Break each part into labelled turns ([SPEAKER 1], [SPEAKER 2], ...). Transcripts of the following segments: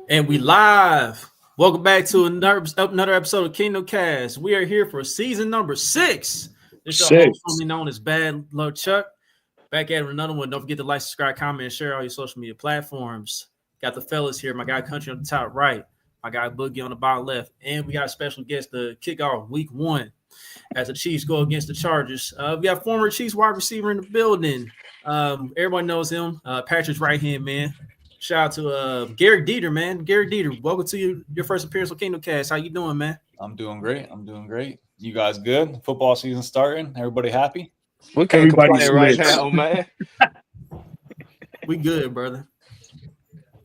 [SPEAKER 1] And we live. Welcome back to another episode of Kingdom Cast. We are here for season number 6. This is your host, formerly known as Bad Luck Chuck. Back at another one. Don't forget to like, subscribe, comment, and share all your social media platforms. Got the fellas here. My guy Country on the top right. My guy Boogie on the bottom left. And we got a special guest to kick off week 1 as the Chiefs go against the Chargers. We got former Chiefs wide receiver in the building. Everybody knows him. Patrick's right-hand man. Shout out to Gehrig Dieter, man. Gehrig Dieter, welcome to your first appearance on Kingdom Cast. How you doing, man?
[SPEAKER 2] I'm doing great. You guys good? Football season starting. Everybody happy?
[SPEAKER 3] We can't complain right now, man.
[SPEAKER 1] We good, brother.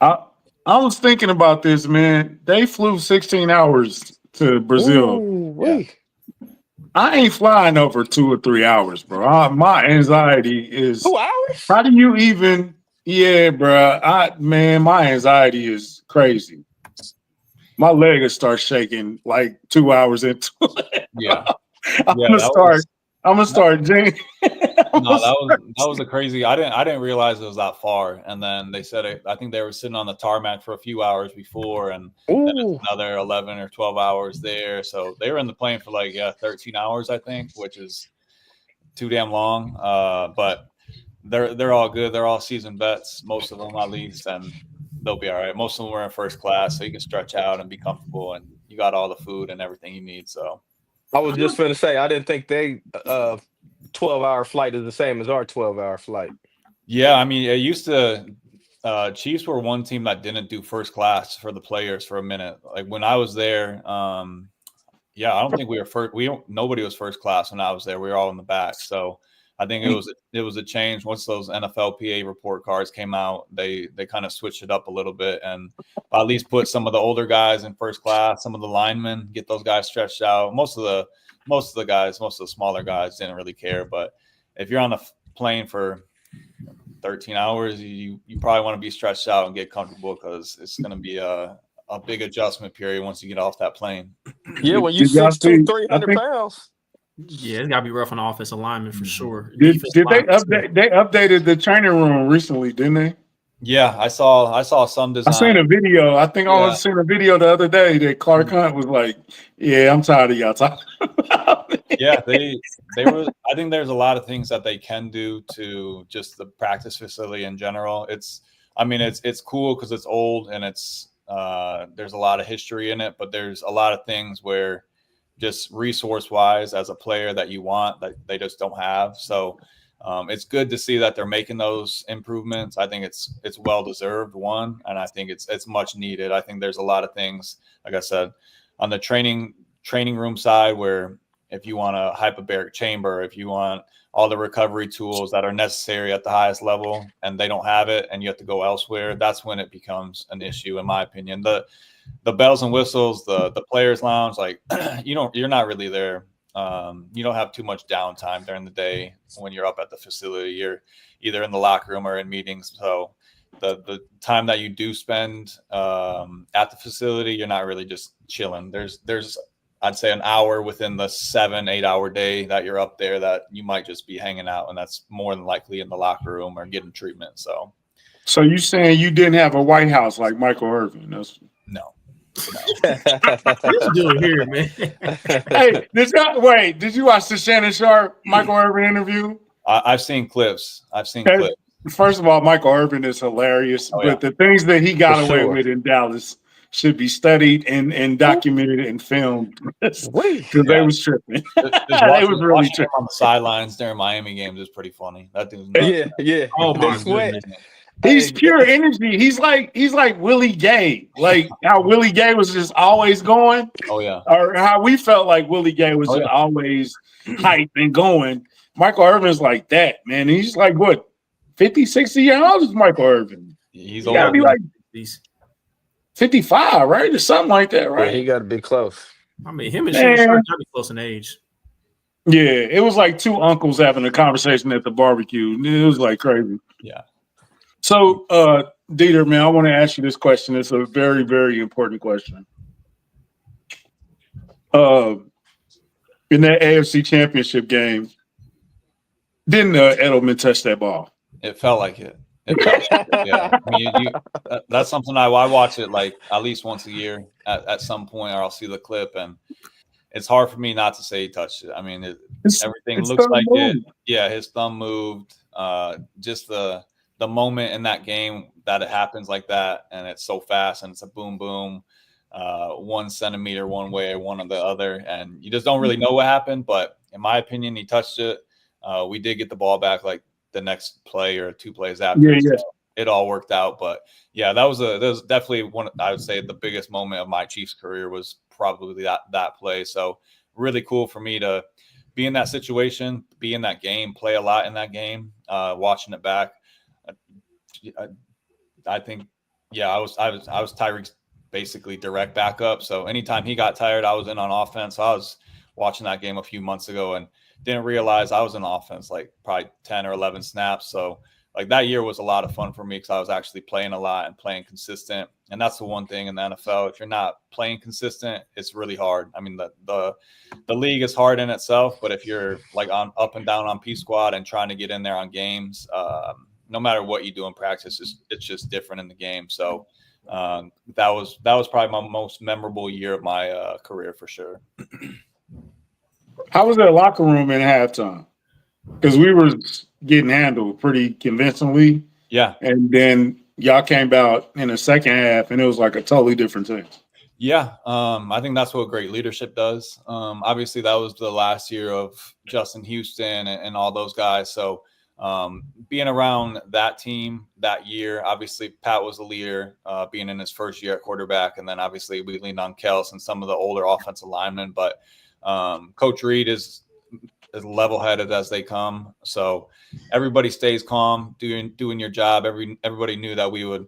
[SPEAKER 4] I was thinking about this, man. They flew 16 hours to Brazil.
[SPEAKER 3] Ooh,
[SPEAKER 4] I ain't flying over 2 or 3 hours, bro. My anxiety is
[SPEAKER 3] 2 hours?
[SPEAKER 4] How do you even? Yeah, bro. My anxiety is crazy. My leg will start shaking like 2 hours into it.
[SPEAKER 2] Yeah.
[SPEAKER 4] I'm gonna start James.
[SPEAKER 2] That was a crazy. I didn't realize it was that far. And then they said I think they were sitting on the tarmac for a few hours before, and then it's another 11 or 12 hours there. So they were in the plane for 13 hours, I think, which is too damn long. But they're all good. They're all seasoned vets, most of them at least, and they'll be all right. Most of them were in first class, so you can stretch out and be comfortable, and you got all the food and everything you need. So
[SPEAKER 3] I was just going to say, I didn't think they 12-hour flight is the same as our 12-hour flight.
[SPEAKER 2] Yeah, I mean, it used to. Chiefs were one team that didn't do first class for the players for a minute. Like when I was there, I don't think we were first. Nobody was first class when I was there. We were all in the back. So I think it was a change once those NFLPA report cards came out. They kind of switched it up a little bit and at least put some of the older guys in first class, some of the linemen, get those guys stretched out. Most of the smaller guys didn't really care. But if you're on a plane for 13 hours, you probably want to be stretched out and get comfortable because it's going to be a big adjustment period once you get off that plane.
[SPEAKER 3] Yeah, when you 6'2", 300 pounds.
[SPEAKER 1] Yeah, it's gotta be rough on the offensive lineman for sure.
[SPEAKER 4] Did they update? They updated the training room recently, didn't they?
[SPEAKER 2] Yeah, I saw some design.
[SPEAKER 4] I seen a video. I think I was seeing a video the other day that Clark Hunt was like, "Yeah, I'm tired of y'all talking about me."
[SPEAKER 2] Yeah, they were. I think there's a lot of things that they can do to just the practice facility in general. It's cool because it's old and it's there's a lot of history in it, but there's a lot of things where just resource-wise as a player that you want that they just don't have. So it's good to see that they're making those improvements. I think it's well-deserved, one, and I think it's much needed. I think there's a lot of things, like I said, on the training room side where if you want a hyperbaric chamber, if you want all the recovery tools that are necessary at the highest level and they don't have it and you have to go elsewhere, that's when it becomes an issue, in my opinion. The bells and whistles, the players lounge, you're not really there. You don't have too much downtime during the day when you're up at the facility. You're either in the locker room or in meetings. So the time that you do spend at the facility, you're not really just chilling. There's I'd say an hour within the 7-8 hour day that you're up there that you might just be hanging out, and that's more than likely in the locker room or getting treatment. So
[SPEAKER 4] you saying you didn't have a White House like Michael Irvin?
[SPEAKER 2] No.
[SPEAKER 1] Let's do it here, man.
[SPEAKER 4] Hey, did you watch the Shannon Sharp Michael Irvin interview?
[SPEAKER 2] I've seen clips.
[SPEAKER 4] First of all, Michael Irvin is hilarious, but the things that he got away with in Dallas should be studied and documented and filmed because they was tripping. They was really tripping
[SPEAKER 2] on the sidelines during Miami games is pretty funny. That dude's
[SPEAKER 3] yeah.
[SPEAKER 1] Oh my goodness.
[SPEAKER 4] He's pure energy. He's like Willie Gay. Like how Willie Gay was just always going.
[SPEAKER 2] Oh yeah.
[SPEAKER 4] Or how we felt like Willie Gay was just always hype and going. Michael Irvin's like that, man. He's like what, 50, 60 years old is Michael Irvin.
[SPEAKER 2] He's
[SPEAKER 4] gotta be like 55, right? Or something like that, right?
[SPEAKER 3] Yeah, he got to be close.
[SPEAKER 1] I mean, him and Shannon Sharp gotta be close in age.
[SPEAKER 4] Yeah, it was like two uncles having a conversation at the barbecue. It was like crazy.
[SPEAKER 2] Yeah.
[SPEAKER 4] So, Dieter, man, I want to ask you this question. It's a very, very important question. In that AFC Championship game, didn't Edelman touch that ball?
[SPEAKER 2] It felt like it. Yeah, I mean, that's something I watch it like at least once a year at some point, or I'll see the clip, and it's hard for me not to say he touched it. I mean, everything looks like it. Yeah, his thumb moved. Just the moment in that game that it happens like that, and it's so fast, and it's a boom, boom, 1 centimeter one way, one on the other, and you just don't really know what happened. But in my opinion, he touched it. We did get the ball back like the next play or 2 plays after.
[SPEAKER 4] Yeah.
[SPEAKER 2] So it all worked out. But yeah, that was definitely one. I would say the biggest moment of my Chiefs career was probably that play. So really cool for me to be in that situation, be in that game, play a lot in that game, watching it back. I think, yeah, I was Tyreek's basically direct backup. So anytime he got tired, I was in on offense. So I was watching that game a few months ago and didn't realize I was in offense like probably 10 or 11 snaps. So like that year was a lot of fun for me because I was actually playing a lot and playing consistent. And that's the one thing in the NFL. If you're not playing consistent, it's really hard. I mean, the league is hard in itself, but if you're like on up and down on P squad and trying to get in there on games, no matter what you do in practice, it's just different in the game. So that was probably my most memorable year of my career for sure.
[SPEAKER 4] How was that locker room in halftime? Because we were getting handled pretty convincingly.
[SPEAKER 2] Yeah.
[SPEAKER 4] And then y'all came out in the second half, and it was like a totally different thing.
[SPEAKER 2] Yeah. I think that's what great leadership does. Obviously, that was the last year of Justin Houston and all those guys. So being around that team that year, obviously, Pat was the leader, being in his first year at quarterback. And then obviously we leaned on Kels and some of the older offensive linemen. But Coach Reed is as level-headed as they come. So everybody stays calm, doing your job. Everybody knew that we would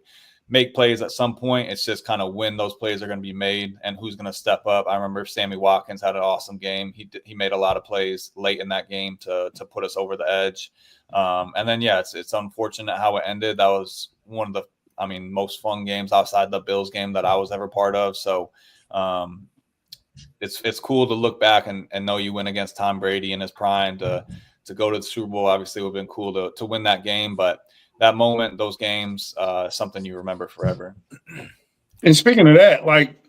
[SPEAKER 2] make plays at some point. It's just kind of when those plays are going to be made and who's going to step up. I remember Sammy Watkins had an awesome game. He made a lot of plays late in that game to put us over the edge. And then, yeah, it's unfortunate how it ended. That was one of the, most fun games outside the Bills game that I was ever part of. So, it's cool to look back and know you win against Tom Brady in his prime. To go to the Super Bowl obviously would have been cool to win that game, but that moment, those games, something you remember forever.
[SPEAKER 4] And speaking of that, like,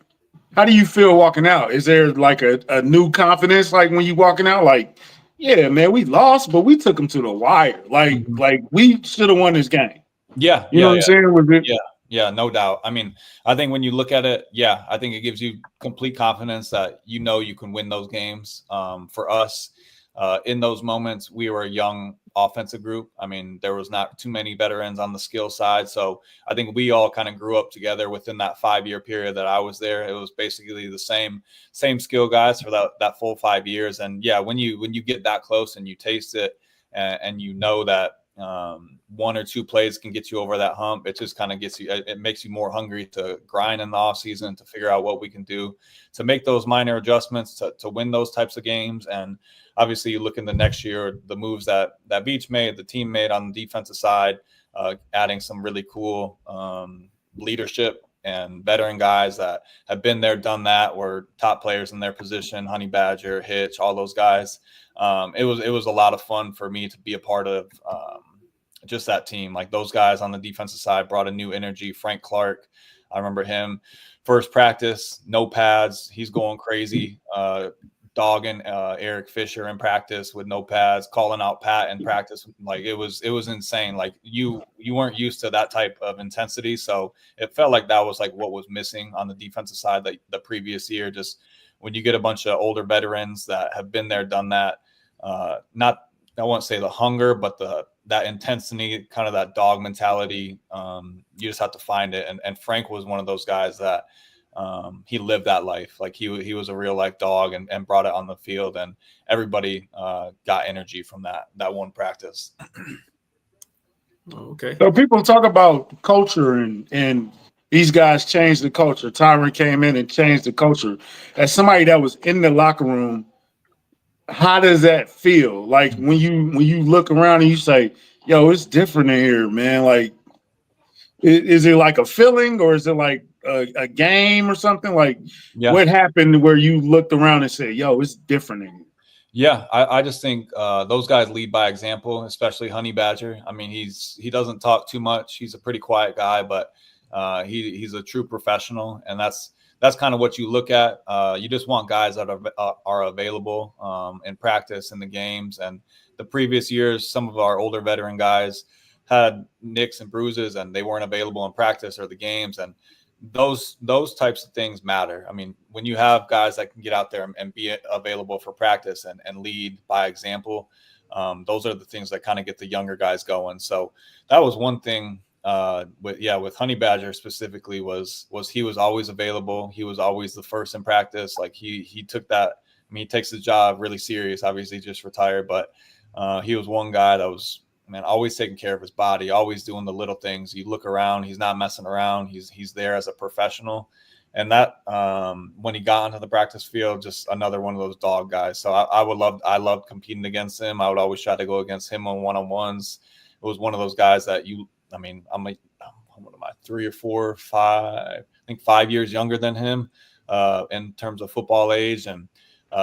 [SPEAKER 4] how do you feel walking out? Is there like a new confidence, like when you walking out, like, yeah, man, we lost, but we took them to the wire. Like we should have won this game.
[SPEAKER 2] Yeah,
[SPEAKER 4] you know what I'm saying?
[SPEAKER 2] Yeah, no doubt. I mean, I think when you look at it, yeah, I think it gives you complete confidence that you know you can win those games. For us, in those moments, we were a young offensive group. I mean, there was not too many veterans on the skill side. So I think we all kind of grew up together within that 5-year period that I was there. It was basically the same skill guys for that full 5 years. And yeah, when you get that close and you taste it and you know that 1 or 2 plays can get you over that hump, it just kind of it makes you more hungry to grind in the off season, to figure out what we can do to make those minor adjustments to win those types of games. And obviously you look in the next year, the moves that Beach made, the team made on the defensive side, adding some really cool leadership and veteran guys that have been there, done that, were top players in their position, Honey Badger, Hitch, all those guys. It was a lot of fun for me to be a part of just that team. Like those guys on the defensive side brought a new energy. Frank Clark, I remember him first practice, no pads. He's going crazy, dogging Eric Fisher in practice with no pads, calling out Pat in practice. Like it was insane. Like you weren't used to that type of intensity. So it felt like that was like what was missing on the defensive side the previous year. Just when you get a bunch of older veterans that have been there, done that, not, I won't say the hunger, but that intensity, kind of that dog mentality, you just have to find it. And Frank was one of those guys that he lived that life. Like he was a real life dog and brought it on the field, and everybody got energy from that one practice.
[SPEAKER 1] Okay.
[SPEAKER 4] So people talk about culture and these guys changed the culture. Tyron came in and changed the culture. As somebody that was in the locker room, how does that feel? Like when you look around and you say, yo, it's different in here, man. Like, is it like a feeling, or is it like a game or something? Like, what happened where you looked around and said, yo, it's different in here?
[SPEAKER 2] Yeah, I just think those guys lead by example, especially Honey Badger. I mean, he doesn't talk too much. He's a pretty quiet guy, but he's a true professional, and that's kind of what you look at. You just want guys that are available in practice in the games. And the previous years, some of our older veteran guys had nicks and bruises, and they weren't available in practice or the games. And those types of things matter. I mean, when you have guys that can get out there and be available for practice and lead by example, those are the things that kind of get the younger guys going. So that was one thing with Honey Badger specifically was he was always available. He was always the first in practice. Like he took that. I mean, he takes his job really serious. Obviously, just retired, but he was one guy that was, man, always taking care of his body, always doing the little things. You look around, he's not messing around. He's there as a professional. And that when he got onto the practice field, just another one of those dog guys. So I loved competing against him. I would always try to go against him on one-on-ones. It was one of those guys that what am I, 3 or 4 or 5, I think 5 years younger than him in terms of football age. And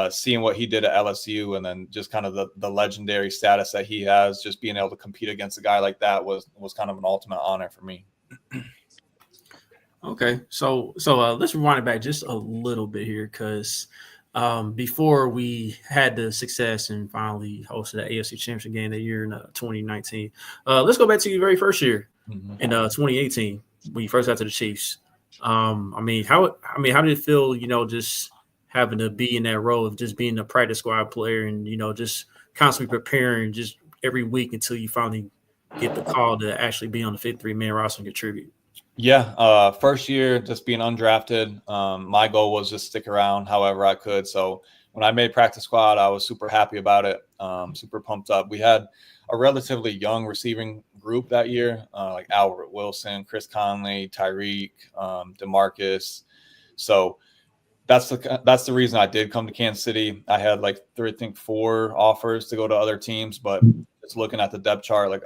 [SPEAKER 2] seeing what he did at LSU, and then just kind of the legendary status that he has, just being able to compete against a guy like that was kind of an ultimate honor for me.
[SPEAKER 1] Okay, so let's rewind it back just a little bit here, because before we had the success and finally hosted the AFC Championship game that year in 2019, let's go back to your very first year in 2018 when you first got to the Chiefs. How did it feel? Just having to be in that role of just being a practice squad player and, just constantly preparing just every week until you finally get the call to actually be on the 53-man roster and contribute.
[SPEAKER 2] Yeah. First year, just being undrafted. My goal was just stick around however I could. So when I made practice squad, I was super happy about it. Super pumped up. We had a relatively young receiving group that year, like Albert Wilson, Chris Conley, Tyreek, DeMarcus. So that's the reason I did come to Kansas City. I had 4 offers to go to other teams, but just looking at the depth chart,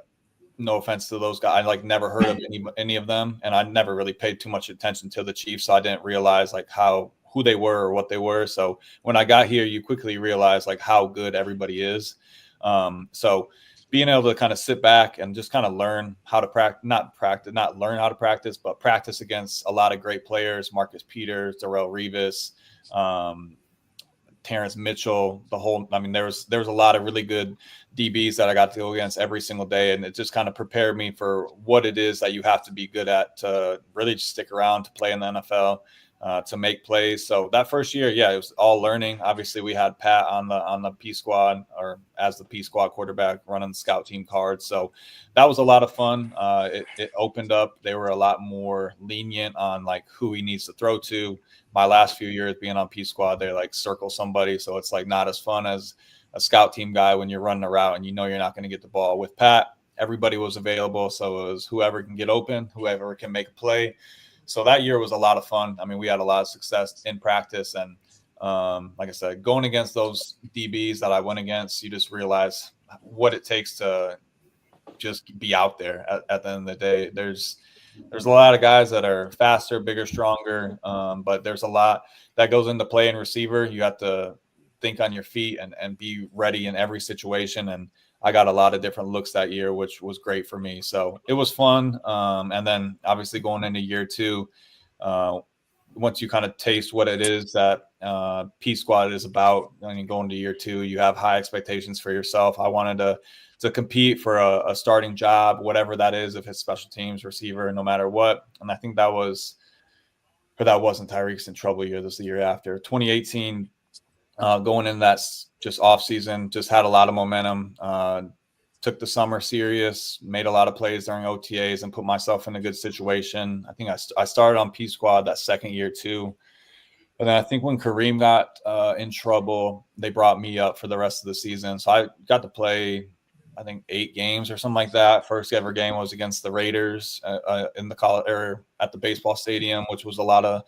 [SPEAKER 2] no offense to those guys, I never heard of any of them, and I never really paid too much attention to the Chiefs, so I didn't realize who they were or what they were. So when I got here, you quickly realize how good everybody is. So being able to kind of sit back and just kind of learn how to practice, but practice against a lot of great players, Marcus Peters, Darrelle Revis, Terrence Mitchell, there was a lot of really good DBs that I got to go against every single day. And it just kind of prepared me for what it is that you have to be good at to really just stick around to play in the NFL, to make plays. So that first year, it was all learning. Obviously we had Pat on the P squad, or as the P squad quarterback, running the scout team cards. So that was a lot of fun. It opened up. They were a lot more lenient on who he needs to throw to. My last few years being on P squad, they circle somebody. So it's not as fun as a scout team guy when you're running a route and you're not going to get the ball. With Pat, everybody was available. So it was whoever can get open, whoever can make a play. So that year was a lot of fun. I mean, we had a lot of success in practice. And like I said, going against those DBs that I went against, you just realize what it takes to just be out there at the end of the day. There's a lot of guys that are faster, bigger, stronger, but there's a lot that goes into playing receiver. You have to think on your feet and be ready in every situation. And I got a lot of different looks that year, which was great for me. So it was fun. And then obviously going into year 2, once you kind of taste what it is that P Squad is about, and you go into year 2, you have high expectations for yourself. I wanted to compete for a starting job, whatever that is, if it's special teams, receiver, no matter what. And I think that wasn't Tyreek's in trouble year. This is the year after 2018. Going in that just off season, just had a lot of momentum, took the summer serious, made a lot of plays during OTAs and put myself in a good situation. I think I started on P Squad that second year too. But then I think when Kareem got in trouble, they brought me up for the rest of the season. So I got to play, I think 8 games or something like that. First ever game was against the Raiders in the college, or at the baseball stadium, which was a lot of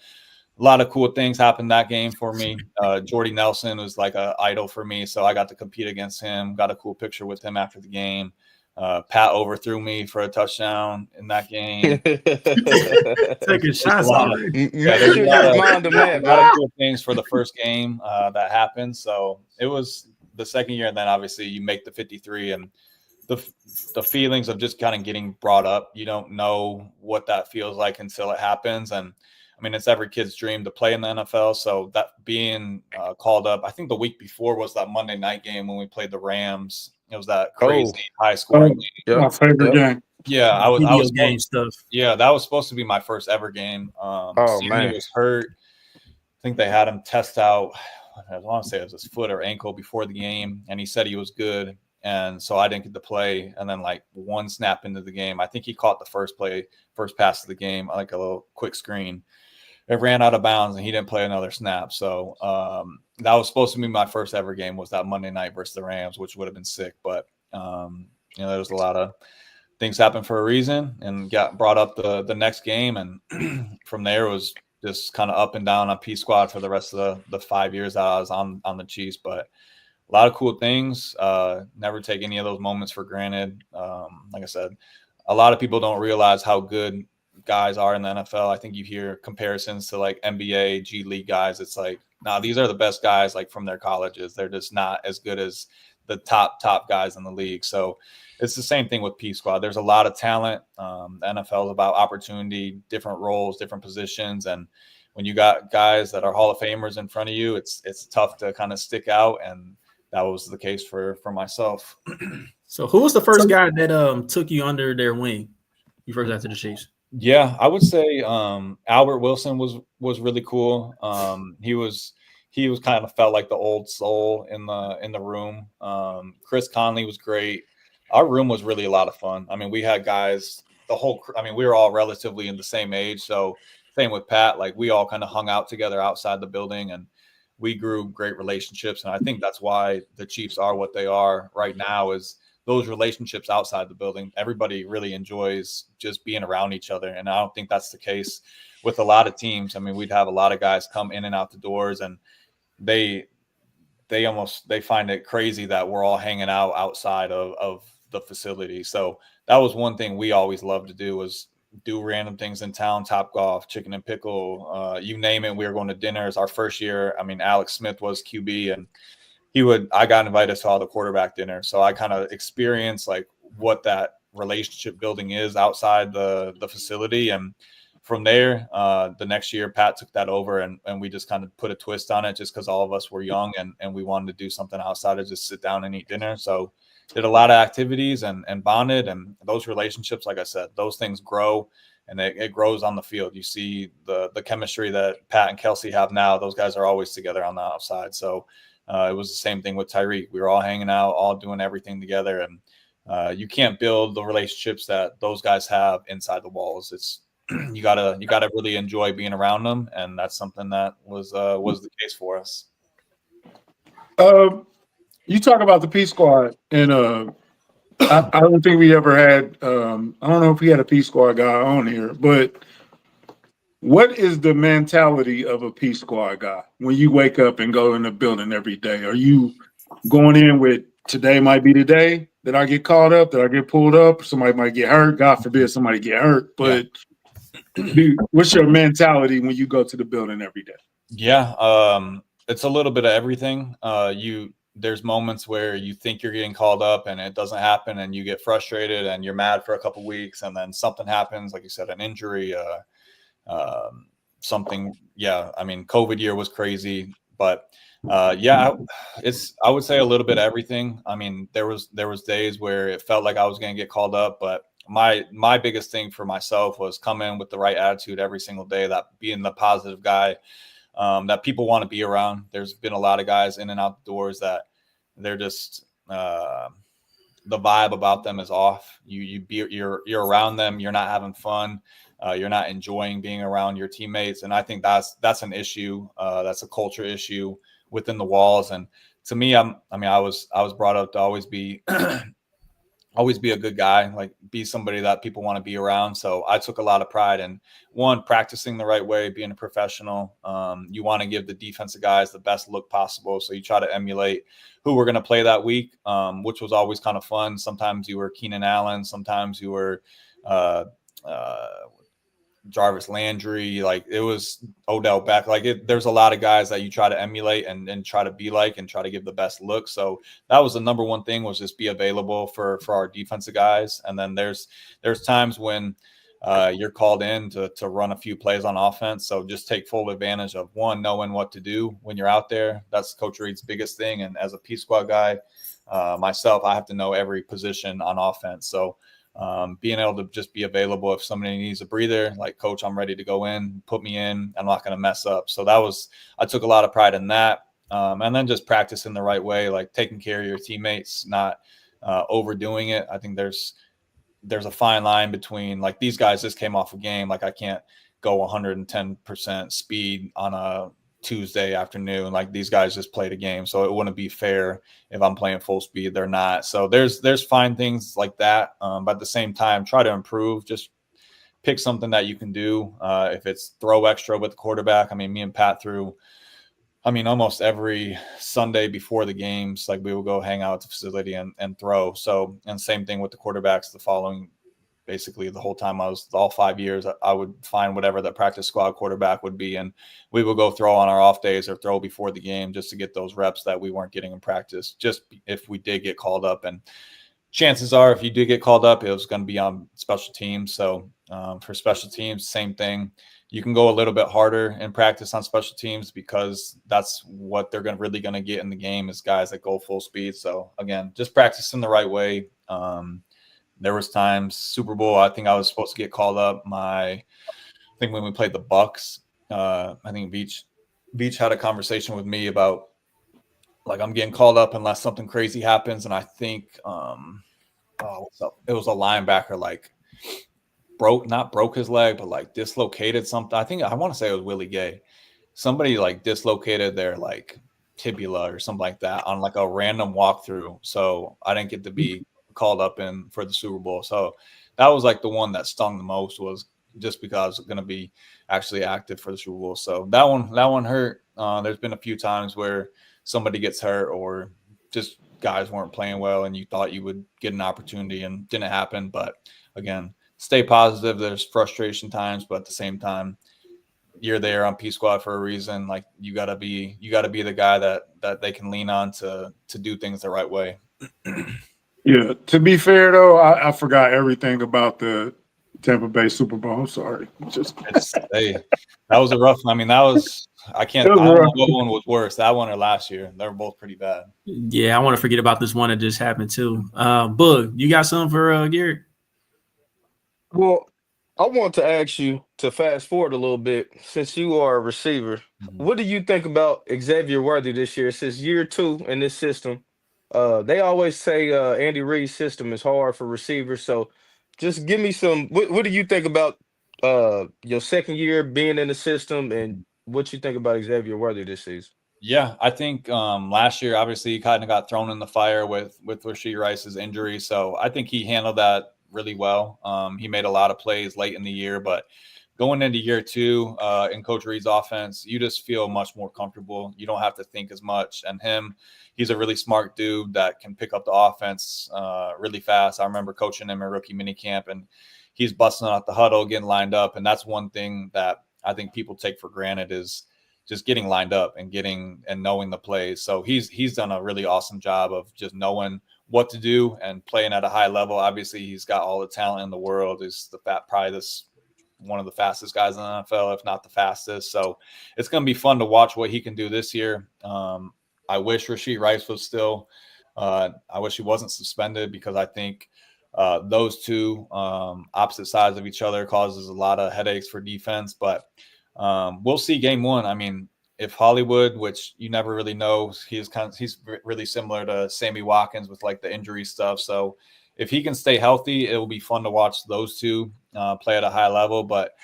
[SPEAKER 2] cool things happened that game for me. Jordy Nelson was like an idol for me, so I got to compete against him. Got a cool picture with him after the game. Pat overthrew me for a touchdown in that game.
[SPEAKER 1] Taking shots already.
[SPEAKER 2] There's a lot of cool things for the first game that happened. So it was the second year, and then obviously you make the 53, and the feelings of just kind of getting brought up. You don't know what that feels like until it happens. And I mean, it's every kid's dream to play in the NFL. So that being called up, I think the week before was that Monday night game when we played the Rams. It was that crazy high scoring game.
[SPEAKER 4] My favorite game.
[SPEAKER 2] Yeah, I was
[SPEAKER 1] game stuff.
[SPEAKER 2] Yeah, that was supposed to be my first ever game.
[SPEAKER 3] Man,
[SPEAKER 2] he was hurt. I think they had him test out. I want to say it was his foot or ankle before the game, and he said he was good. And so I didn't get to play. And then like one snap into the game, I think he caught the first pass of the game, like a little quick screen. It ran out of bounds and he didn't play another snap. So that was supposed to be my first ever game, was that Monday night versus the Rams, which would have been sick. But, there was a lot of things happen for a reason, and got brought up the next game. And from there it was just kind of up and down on P Squad for the rest of the 5 years that I was on the Chiefs. But a lot of cool things. Never take any of those moments for granted. Like I said, a lot of people don't realize how good guys are in the NFL. I think you hear comparisons to like NBA, G League guys. It's like, nah, these are the best guys like from their colleges. They're just not as good as the top guys in the league. So it's the same thing with P Squad. There's a lot of talent. The NFL is about opportunity, different roles, different positions. And when you got guys that are Hall of Famers in front of you, it's tough to kind of stick out. And that was the case for myself.
[SPEAKER 1] So who was the first guy that took you under their wing? You first got to the Chiefs.
[SPEAKER 2] Yeah, I would say Albert Wilson was really cool. He was kind of felt like the old soul in the room. Chris Conley was great. Our room was really a lot of fun. I mean, we had guys, we were all relatively in the same age. So same with Pat, like we all kind of hung out together outside the building, and we grew great relationships. And I think that's why the Chiefs are what they are right now, is those relationships outside the building. Everybody really enjoys just being around each other. And I don't think that's the case with a lot of teams. I mean, we'd have a lot of guys come in and out the doors, and they find it crazy that we're all hanging out outside of the facility. So that was one thing we always loved to do, was do random things in town, Top Golf, chicken and pickle, you name it. We were going to dinners. Our first year, I mean, Alex Smith was QB, and I got invited to all the quarterback dinner. So I kind of experienced like what that relationship building is outside the facility. And from there, the next year, Pat took that over, and we just kind of put a twist on it, just because all of us were young and we wanted to do something outside of just sit down and eat dinner. So did a lot of activities and bonded, and those relationships, like I said, those things grow, and it grows on the field. You see the chemistry that Pat and Kelsey have now. Those guys are always together on the outside. So it was the same thing with Tyreek. We were all hanging out, all doing everything together, and you can't build the relationships that those guys have inside the walls. It's you gotta really enjoy being around them, and that's something that was the case for us.
[SPEAKER 4] You talk about the P Squad, and I don't think we ever had. I don't know if we had a P Squad guy on here, but what is the mentality of a P Squad guy when you wake up and go in the building every day? Are you going in with, today might be the day that I get called up, that I get pulled up, somebody might get hurt, God forbid somebody get hurt, but dude, what's your mentality when you go to the building every day?
[SPEAKER 2] Yeah, it's a little bit of everything. There's moments where you think you're getting called up and it doesn't happen, and you get frustrated and you're mad for a couple of weeks, and then something happens, like you said, an injury, something. Yeah, I mean, COVID year was crazy, but I would say a little bit of everything. I mean, there was days where it felt like I was going to get called up, but my biggest thing for myself was come in with the right attitude every single day, that being the positive guy that people want to be around. There's been a lot of guys in and out the doors that they're just the vibe about them is off. You're around them, you're not having fun, you're not enjoying being around your teammates, and I think that's an issue. That's a culture issue within the walls. And to me, I was brought up to always be always be a good guy, like be somebody that people want to be around. So I took a lot of pride in, one, practicing the right way, being a professional. You want to give the defensive guys the best look possible. So you try to emulate who we're going to play that week, which was always kind of fun. Sometimes you were Keenan Allen. Sometimes you were Jarvis Landry, like it was Odell Beck. There's a lot of guys that you try to emulate and try to be like and try to give the best look. So that was the number one thing, was just be available for our defensive guys. And then there's times when you're called in to run a few plays on offense. So just take full advantage of knowing what to do when you're out there. That's Coach Reid's biggest thing. And as a P squad guy, myself, I have to know every position on offense. So being able to just be available if somebody needs a breather, like, coach, I'm ready to go in, put me in, I'm not going to mess up. So I took a lot of pride in that. And then just practicing the right way, like taking care of your teammates, not overdoing it. I think there's a fine line between, like, these guys just came off a game. Like, I can't go 110% speed on a Tuesday afternoon. Like, these guys just played a game, so it wouldn't be fair if I'm playing full speed. They're not. So there's fine things like that. But at the same time, try to improve. Just pick something that you can do. If it's throw extra with the quarterback. I mean, me and Pat threw, almost every Sunday before the games. Like, we would go hang out at the facility and throw. So, and same thing with the quarterbacks the following, basically the whole time I was, all 5 years, I would find whatever the practice squad quarterback would be, and we would go throw on our off days or throw before the game just to get those reps that we weren't getting in practice, just if we did get called up. And chances are, if you did get called up, it was going to be on special teams. So for special teams, same thing. You can go a little bit harder in practice on special teams, because that's what they're really going to get in the game, is guys that go full speed. So again, just practicing the right way. There was times, Super Bowl, I think I was supposed to get called up. I think when we played the Bucks, I think Beach had a conversation with me about, like, I'm getting called up unless something crazy happens. And I think it was a linebacker, like, not broke his leg, but like dislocated something. I want to say it was Willie Gay. Somebody like dislocated their like tibia or something like that on like a random walkthrough. So I didn't get to be called up in for the Super Bowl. So that was like the one that stung the most, was just because I was going to be actually active for the Super Bowl. So that one hurt. There's been a few times where somebody gets hurt, or just guys weren't playing well and you thought you would get an opportunity and didn't happen. But again, stay positive. There's frustration times, but at the same time, you're there on P Squad for a reason. Like, you gotta be the guy that they can lean on to do things the right way.
[SPEAKER 4] Yeah. To be fair though, I forgot everything about the Tampa Bay Super Bowl. I'm sorry.
[SPEAKER 2] That was a rough. I don't know what one was worse, that one or last year. They were both pretty bad.
[SPEAKER 1] Yeah, I want to forget about this one that just happened too. Bug, you got something for Gehrig?
[SPEAKER 3] Well, I want to ask you to fast forward a little bit, since you are a receiver.
[SPEAKER 2] Mm-hmm.
[SPEAKER 3] What do you think about Xavier Worthy this year? Since year 2 in this system, they always say Andy Reid's system is hard for receivers. So just give me some. What do you think about your second year being in the system, and what you think about Xavier Worthy this season?
[SPEAKER 2] Yeah, I think last year, obviously, he kind of got thrown in the fire with Rashee Rice's injury. So I think he handled that really well. He made a lot of plays late in the year, but going into year 2 in Coach Reid's offense, you just feel much more comfortable. You don't have to think as much. And he's a really smart dude that can pick up the offense really fast. I remember coaching him in rookie minicamp, and he's busting out the huddle, getting lined up. And that's one thing that I think people take for granted, is just getting lined up and knowing the plays. So he's done a really awesome job of just knowing what to do and playing at a high level. Obviously, he's got all the talent in the world. He's probably one of the fastest guys in the NFL, if not the fastest. So it's going to be fun to watch what he can do this year. I wish Rashee Rice was still. I wish he wasn't suspended, because I think those two opposite sides of each other causes a lot of headaches for defense. But we'll see game 1. If Hollywood, which you never really know, he's really similar to Sammy Watkins with like the injury stuff. So if he can stay healthy, it will be fun to watch those two play at a high level. But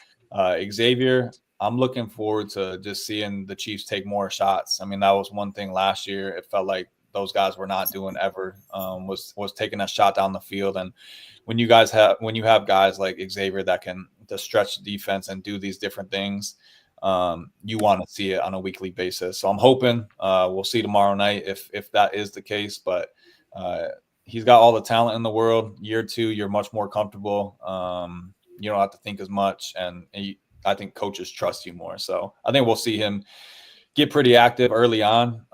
[SPEAKER 2] Xavier, I'm looking forward to just seeing the Chiefs take more shots. That was one thing last year. It felt like those guys were not doing ever, was taking a shot down the field. And when you have guys like Xavier that can just stretch the defense and do these different things, you want to see it on a weekly basis. So I'm hoping we'll see tomorrow night if that is the case. But he's got all the talent in the world. Year 2, you're much more comfortable. you don't have to think as much, and I think coaches trust you more. So I think we'll see him get pretty active early on,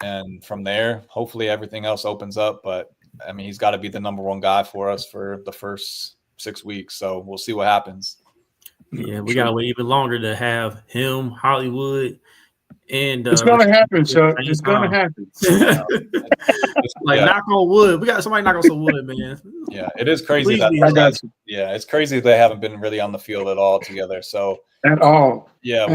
[SPEAKER 2] and from there, hopefully everything else opens up. But I mean, he's got to be the number one guy for us for the first 6 weeks. So we'll see what happens.
[SPEAKER 1] Yeah, we gotta wait even longer to have him, Hollywood, and
[SPEAKER 4] it's gonna happen, Chuck. It's gonna happen.
[SPEAKER 1] Like knock on wood. We got somebody knock on some wood, man.
[SPEAKER 2] Yeah, it is crazy it's crazy they haven't been really on the field at all together. So
[SPEAKER 4] at all.
[SPEAKER 2] Yeah,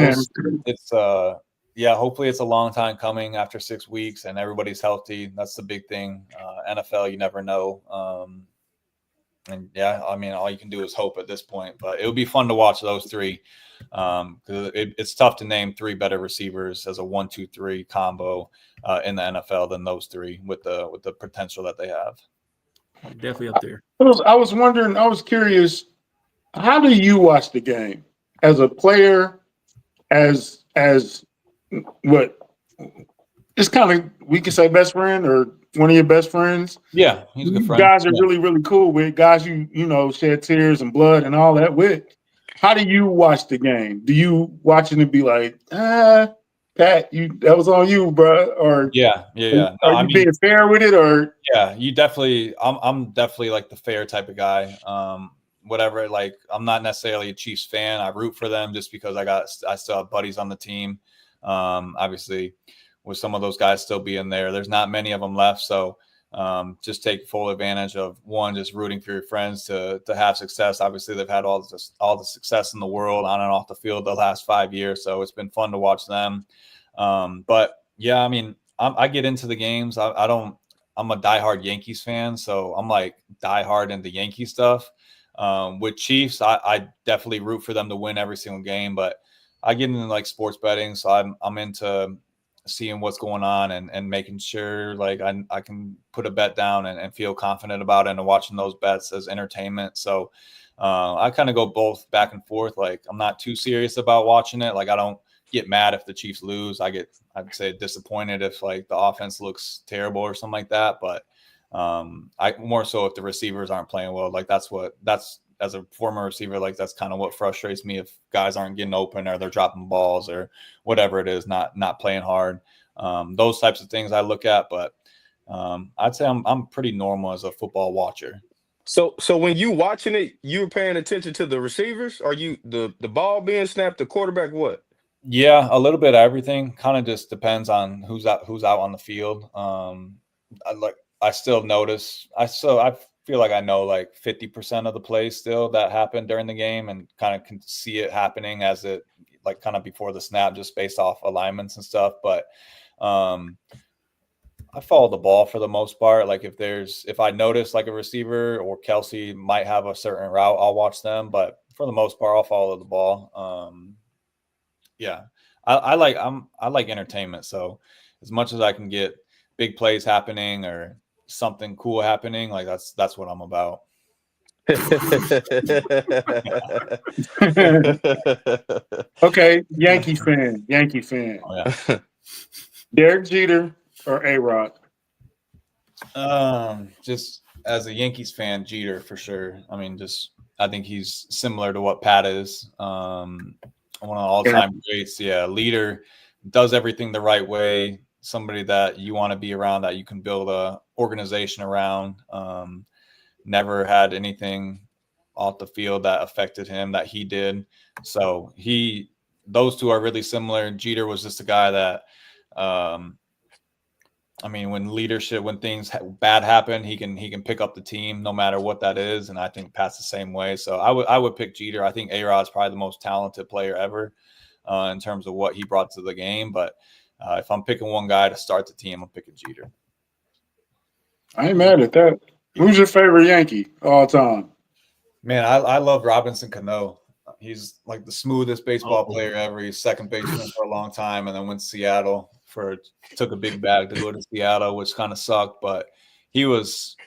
[SPEAKER 2] it's hopefully it's a long time coming after 6 weeks and everybody's healthy. That's the big thing. NFL, you never know. And yeah, I mean, all you can do is hope at this point. But it would be fun to watch those three, because it's tough to name three better receivers as a 1-2-3 combo in the NFL than those three with the potential that they have.
[SPEAKER 1] Definitely up there.
[SPEAKER 4] I was wondering. I was curious. How do you watch the game as a player? As what? It's kind of, we can say best friend or one of your best friends.
[SPEAKER 2] Yeah, he's a good friend.
[SPEAKER 4] Guys are really, really cool with, guys you know, shed tears and blood and all that with. How do you watch the game? Do you watch it and be like, Pat, that was on you, bro? Or
[SPEAKER 2] yeah. No,
[SPEAKER 4] are you being fair with it, or
[SPEAKER 2] yeah, you definitely. I'm definitely like the fair type of guy. Whatever, like I'm not necessarily a Chiefs fan. I root for them just because I still have buddies on the team. Obviously, with some of those guys still being there, there's not many of them left. So just take full advantage of just rooting for your friends to have success. Obviously, they've had all the success in the world on and off the field the last 5 years. So it's been fun to watch them. But yeah, I mean, I get into the games. I'm a diehard Yankees fan. So I'm like diehard into Yankee stuff. With Chiefs, I definitely root for them to win every single game, but I get into like sports betting. So I'm into seeing what's going on and making sure like I can put a bet down and feel confident about it, and watching those bets as entertainment. So I kind of go both back and forth. Like I'm not too serious about watching it. Like I don't get mad if the Chiefs lose. I'd say disappointed if like the offense looks terrible or something like that. But I more so if the receivers aren't playing well. Like that's as a former receiver, like that's kind of what frustrates me, if guys aren't getting open or they're dropping balls or whatever it is, not playing hard. Those types of things I look at, but I'd say I'm pretty normal as a football watcher.
[SPEAKER 3] So when you watching it, you were paying attention to the receivers? Are you the ball being snapped, the quarterback, what?
[SPEAKER 2] Yeah, a little bit of everything. Kind of just depends on who's out on the field. I still notice. I feel like I know like 50% of the plays still that happened during the game, and kind of can see it happening as it like kind of before the snap, just based off alignments and stuff. But I follow the ball for the most part. Like if I notice like a receiver or Kelsey might have a certain route, I'll watch them. But for the most part, I'll follow the ball. Yeah, I like entertainment. So as much as I can get big plays happening or something cool happening, like that's what I'm about.
[SPEAKER 4] Okay, Yankee fan.
[SPEAKER 2] Oh, yeah.
[SPEAKER 4] Gehrig Dieter or A-Rod?
[SPEAKER 2] Just as a Yankees fan, Jeter for sure. I mean, I think he's similar to what Pat is. One of the all-time greats. Yeah, leader, does everything the right way. Somebody that you want to be around, that you can build a organization around. Never had anything off the field that affected him that he did. So those two are really similar. Jeter was just a guy that, I mean, when things bad happen, he can pick up the team no matter what that is. And I think Pat's the same way. So I would pick Jeter. I think A-Rod's probably the most talented player ever in terms of what he brought to the game. But if I'm picking one guy to start the team, I'm picking Jeter.
[SPEAKER 4] I ain't mad at that. Who's your favorite Yankee all time?
[SPEAKER 2] Man, I love Robinson Cano. He's like the smoothest baseball player ever. He's second baseman for a long time, and then went to Seattle took a big bag to go to Seattle, which kind of sucked. But he was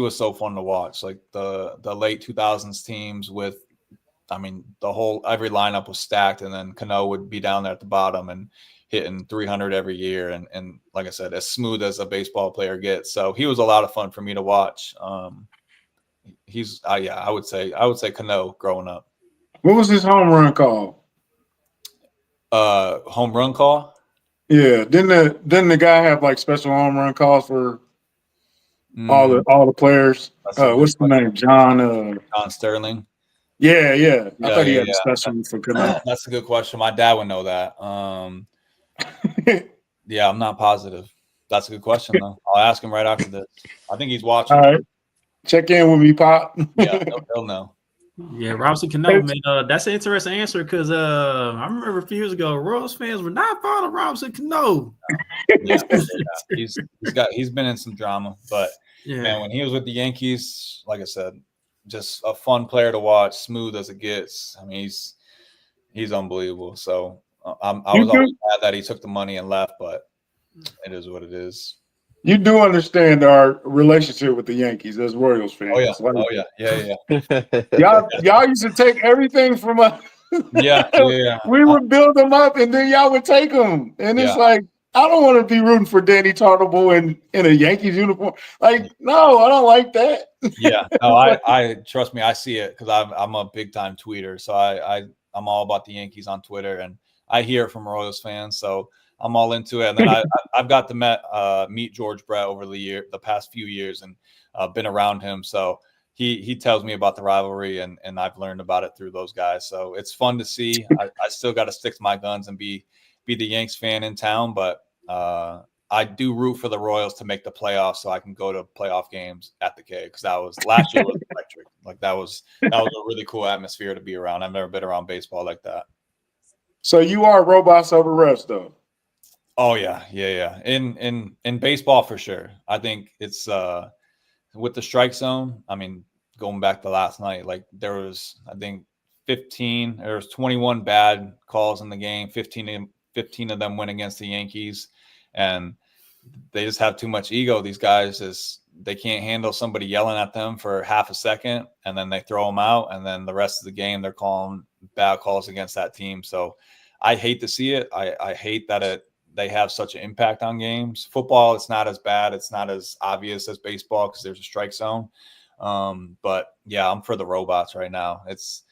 [SPEAKER 2] so fun to watch. Like the late 2000s teams with, I mean, every lineup was stacked, and then Cano would be down there at the bottom and hitting 300 every year. And like I said, as smooth as a baseball player gets. So he was a lot of fun for me to watch. he's I would say Cano growing up.
[SPEAKER 4] What was his home run call?
[SPEAKER 2] Home run call?
[SPEAKER 4] Yeah. Didn't the guy have like special home run calls for all the players? What's the name? John
[SPEAKER 2] Sterling.
[SPEAKER 4] Yeah. I thought he had a special one for Cano.
[SPEAKER 2] That's a good question. My dad would know that. Yeah, I'm not positive. That's a good question though. I'll ask him right after this. I think he's watching.
[SPEAKER 4] All right. Check in with me, Pop.
[SPEAKER 2] Yeah, he'll know.
[SPEAKER 1] Yeah, Robinson Cano, man. That's an interesting answer because I remember a few years ago, Royals fans were not fond of Robinson Cano.
[SPEAKER 2] Yeah. He's been in some drama, but man, when he was with the Yankees, like I said, just a fun player to watch, smooth as it gets. I mean, he's unbelievable. So I was always glad that he took the money and left, but it is what it is.
[SPEAKER 4] You do understand our relationship with the Yankees as Royals fans. Y'all used to take everything from us.
[SPEAKER 2] Yeah.
[SPEAKER 4] We would build them up, and then y'all would take them. And it's like, I don't want to be rooting for Danny Tartabull in a Yankees uniform. Like, no, I don't like that.
[SPEAKER 2] Yeah, no, I trust me, I see it because I'm a big time tweeter, so I'm all about the Yankees on Twitter, and I hear it from Royals fans, so I'm all into it. And then I've got to meet George Brett over the past few years, and been around him. So he tells me about the rivalry, and I've learned about it through those guys. So it's fun to see. I still got to stick to my guns and be the Yanks fan in town, but I do root for the Royals to make the playoffs so I can go to playoff games at the K, because that was last year was electric. Like that was a really cool atmosphere to be around. I've never been around baseball like that.
[SPEAKER 4] So you are robots over refs, though.
[SPEAKER 2] Oh yeah. In baseball for sure. I think it's with the strike zone. I mean, going back to last night, like there was, I think 21 bad calls in the game. 15 of them went against the Yankees, and they just have too much ego. These guys they can't handle somebody yelling at them for half a second, and then they throw them out, and then the rest of the game they're calling bad calls against that team. So I hate to see it. I hate that they have such an impact on games. Football, it's not as bad. It's not as obvious as baseball because there's a strike zone. But yeah, I'm for the robots right now. It's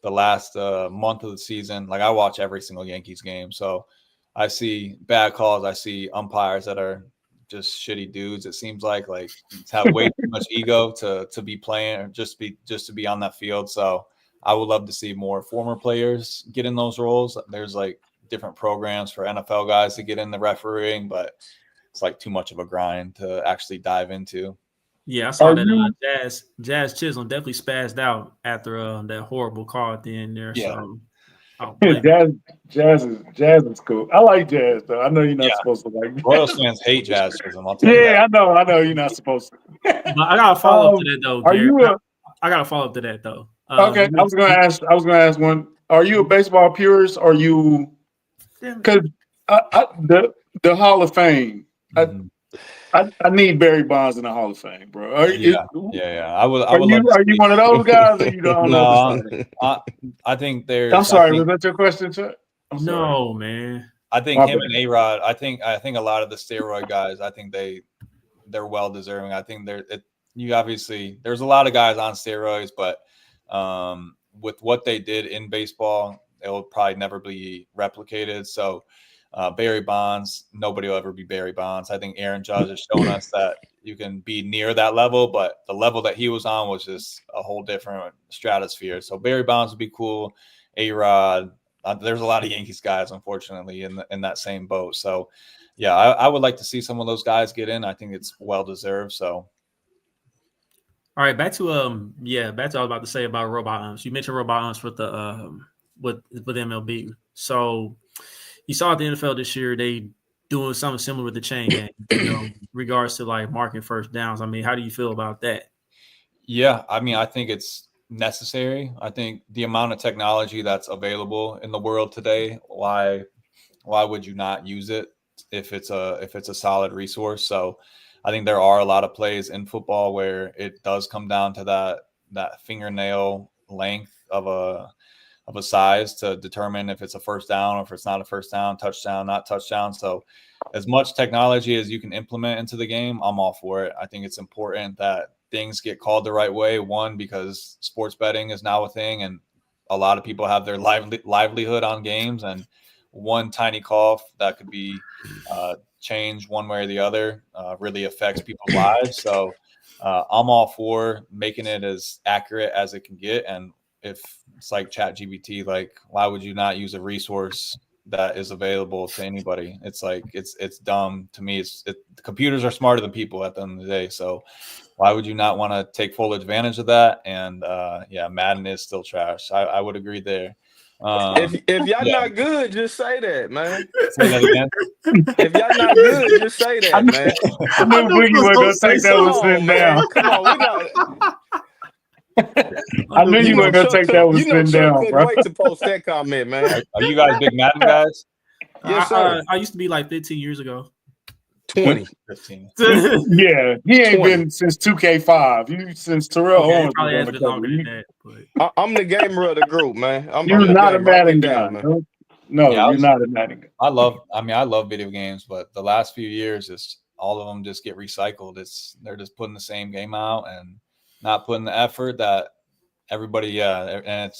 [SPEAKER 2] the last month of the season. Like I watch every single Yankees game. So I see bad calls. I see umpires that are just shitty dudes. It seems like have way too much ego to be playing or just to be on that field. So I would love to see more former players get in those roles. There's like different programs for NFL guys to get in the refereeing, but it's like too much of a grind to actually dive into.
[SPEAKER 1] Yeah, I saw that Jazz Chisholm definitely spazzed out after that horrible call at the end there.
[SPEAKER 2] Yeah.
[SPEAKER 1] So
[SPEAKER 4] Jazz is cool. I like Jazz though. I know you're not supposed to like.
[SPEAKER 2] Royals fans hate Jazz Chisholm. I'll tell you that.
[SPEAKER 4] I know you're not supposed to.
[SPEAKER 1] But I gotta follow up to that though. I gotta follow up to that though.
[SPEAKER 4] Okay, I was gonna ask one. Are you a baseball purist? Or are you? Because the Hall of Fame. I need Barry Bonds in the Hall of Fame, bro. Are you one of those guys, or you don't know?
[SPEAKER 2] I think there's.
[SPEAKER 4] I'm sorry. Was that your question, Chuck?
[SPEAKER 1] No, man.
[SPEAKER 2] I think him and A-Rod. I think a lot of the steroid guys. I think they're well deserving. I think there's a lot of guys on steroids, but with what they did in baseball, it will probably never be replicated. So Barry Bonds, nobody will ever be Barry Bonds. I think Aaron Judge has shown us that you can be near that level, but the level that he was on was just a whole different stratosphere. So Barry Bonds would be cool. A-Rod, there's a lot of Yankees guys, unfortunately, in that same boat. So yeah, I would like to see some of those guys get in. I think it's well deserved. So.
[SPEAKER 1] All right, back to what I was about to say about robot umps. You mentioned robot umps with the with MLB. So you saw at the NFL this year they doing something similar with the chain game, regards to like marking first downs. I mean, how do you feel about that?
[SPEAKER 2] Yeah, I mean, I think it's necessary. I think the amount of technology that's available in the world today, why would you not use it if it's a solid resource? So I think there are a lot of plays in football where it does come down to that fingernail length of a size to determine if it's a first down or if it's not a first down, touchdown, not touchdown. So as much technology as you can implement into the game, I'm all for it. I think it's important that things get called the right way. One, because sports betting is now a thing, and a lot of people have their livelihood on games, and one tiny call that could be changed one way or the other really affects people's lives. So I'm all for making it as accurate as it can get. And if it's like ChatGPT, like, why would you not use a resource that is available to anybody? It's like, it's dumb to me. Computers are smarter than people at the end of the day. So why would you not want to take full advantage of that? And Madden is still trash. I would agree there.
[SPEAKER 3] If y'all not good, just say that, man.
[SPEAKER 2] Say that again.
[SPEAKER 3] If y'all not good, just say that, man.
[SPEAKER 4] I knew Boogie was gonna take that one sitting down.
[SPEAKER 3] Come on, we not.
[SPEAKER 4] I knew you were gonna take that one sitting down, bro.
[SPEAKER 3] Wait to post that comment, man.
[SPEAKER 2] Are you guys big Madden guys?
[SPEAKER 3] Yes, sir.
[SPEAKER 1] I used to be like 15 years ago.
[SPEAKER 3] 20.
[SPEAKER 2] 15.
[SPEAKER 4] Yeah, he ain't 20. Been since 2K5. You since Terrell Owens.
[SPEAKER 1] Probably has been longer than that. But
[SPEAKER 3] I'm the gamer of the group, man.
[SPEAKER 4] You're not a Madden guy, man. No, you're not a Madden guy.
[SPEAKER 2] I love video games, but the last few years, it's all of them just get recycled. They're just putting the same game out and not putting the effort that everybody. And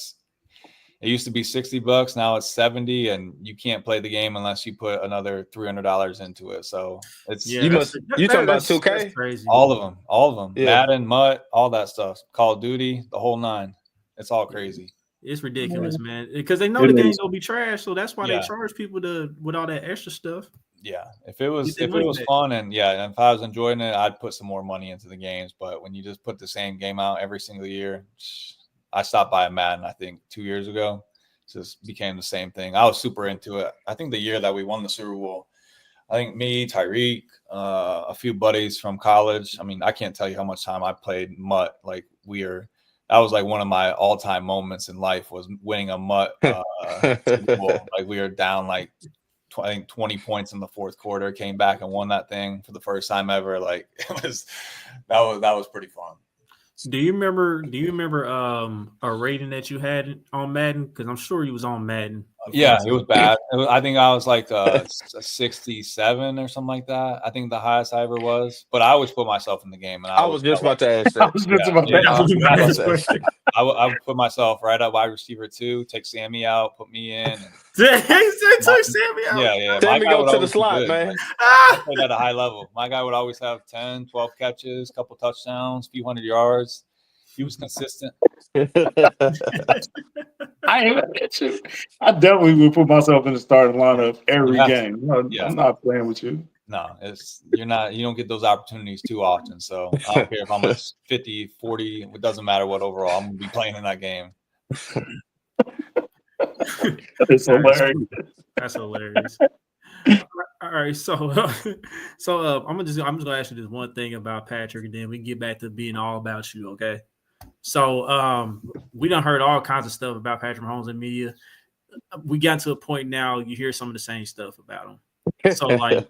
[SPEAKER 2] it used to be $60, now it's $70, and you can't play the game unless you put another $300 into it. So it's
[SPEAKER 3] you talking about 2K?
[SPEAKER 2] Crazy. All of them. Yeah. Madden, Mutt, all that stuff. Call of Duty, the whole nine. It's all crazy.
[SPEAKER 1] It's ridiculous, man. Because they know the game's gonna be trash, so that's why they charge people with all that extra stuff.
[SPEAKER 2] Yeah, if it was fun and if I was enjoying it, I'd put some more money into the games. But when you just put the same game out every single year, I stopped buying Madden, I think 2 years ago. It just became the same thing. I was super into it. I think the year that we won the Super Bowl, I think me, Tyreek, a few buddies from college. I mean, I can't tell you how much time I played Mutt. Like that was like one of my all-time moments in life was winning a Mutt Super Bowl. Like we were down like I think 20 points in the fourth quarter, came back and won that thing for the first time ever. Like that was pretty fun.
[SPEAKER 1] Do you remember a rating that you had on Madden? Because I'm sure you was on Madden.
[SPEAKER 2] Yeah, it was bad. I think I was like a 67 or something like that. I think the highest I ever was. But I always put myself in the game. And I was just about to ask that. I would put myself right up wide receiver 2, take Sammy out, put me in.
[SPEAKER 1] Take Sammy out.
[SPEAKER 2] Yeah.
[SPEAKER 3] Sammy go to the slot, man.
[SPEAKER 2] I played at a high level. My guy would always have 10, 12 catches, couple touchdowns, few hundred yards. He was consistent.
[SPEAKER 4] I definitely would put myself in the starting lineup every game. I'm not playing with you.
[SPEAKER 2] No, you don't get those opportunities too often. So I don't care if I'm a 50, 40, it doesn't matter what overall. I'm gonna be playing in that game.
[SPEAKER 4] It's hilarious.
[SPEAKER 1] That's hilarious. All right, so I'm just gonna ask you this one thing about Patrick, and then we can get back to being all about you, okay? So we done heard all kinds of stuff about Patrick Mahomes in media. We got to a point now you hear some of the same stuff about him. So like,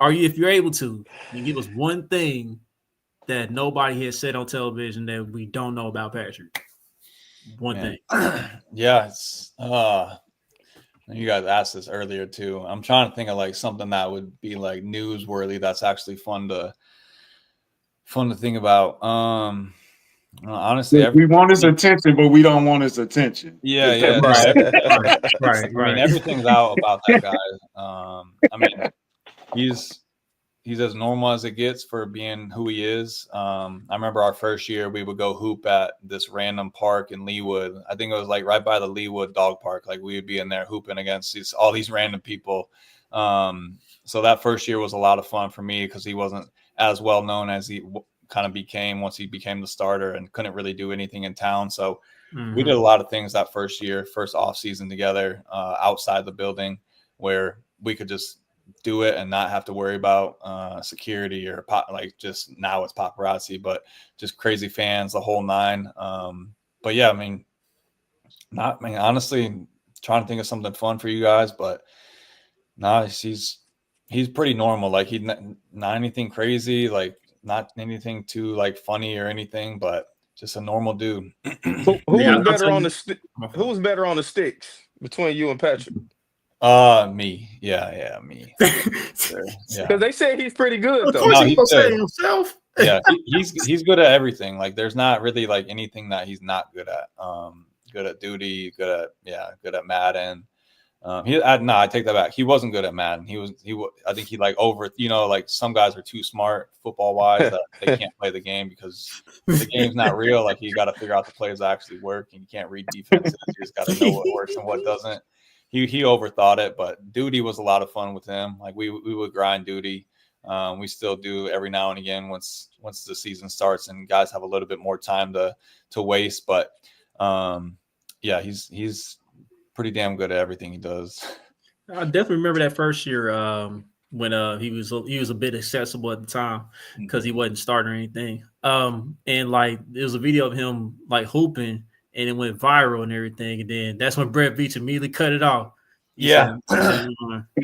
[SPEAKER 1] if you're able to, you give us one thing that nobody has said on television that we don't know about Patrick. One thing.
[SPEAKER 2] Yeah, it's you guys asked this earlier too. I'm trying to think of like something that would be like newsworthy that's actually fun to think about. Honestly,
[SPEAKER 4] we want his attention, but we don't want his attention.
[SPEAKER 2] Yeah. Right. I mean, everything's out about that guy. I mean, he's as normal as it gets for being who he is. I remember our first year we would go hoop at this random park in Leawood. I think it was like right by the Leawood dog park. Like we would be in there hooping against all these random people. So that first year was a lot of fun for me because he wasn't as well known as he kind of became once he became the starter and couldn't really do anything in town. So we did a lot of things that first off season together outside the building where we could just do it and not have to worry about security or just now it's paparazzi, but just crazy fans, the whole nine. But yeah, honestly, trying to think of something fun for you guys, but he's pretty normal. Like he's not anything crazy, like not anything too like funny or anything, but just a normal dude.
[SPEAKER 3] Who was better on the sticks between you and Patrick?
[SPEAKER 2] Me. Yeah, me.
[SPEAKER 3] Because they say he's pretty good, though.
[SPEAKER 1] Of course, he's gonna say himself.
[SPEAKER 2] Yeah, he's good at everything. Like there's not really like anything that he's not good at. Good at duty, good at Madden. I take that back. He wasn't good at Madden. I think he like like some guys are too smart football wise that they can't play the game because the game's not real. Like you got to figure out the plays that actually work, and you can't read defenses. You just got to know what works and what doesn't. He overthought it, but duty was a lot of fun with him. Like we would grind duty. We still do every now and again once the season starts and guys have a little bit more time to waste. But he's pretty damn good at everything he does.
[SPEAKER 1] I definitely remember that first year when he was a bit accessible at the time because he wasn't starting or anything. And like there was a video of him like hooping and it went viral and everything. And then that's when Brett Beach immediately cut it off.
[SPEAKER 2] Yeah.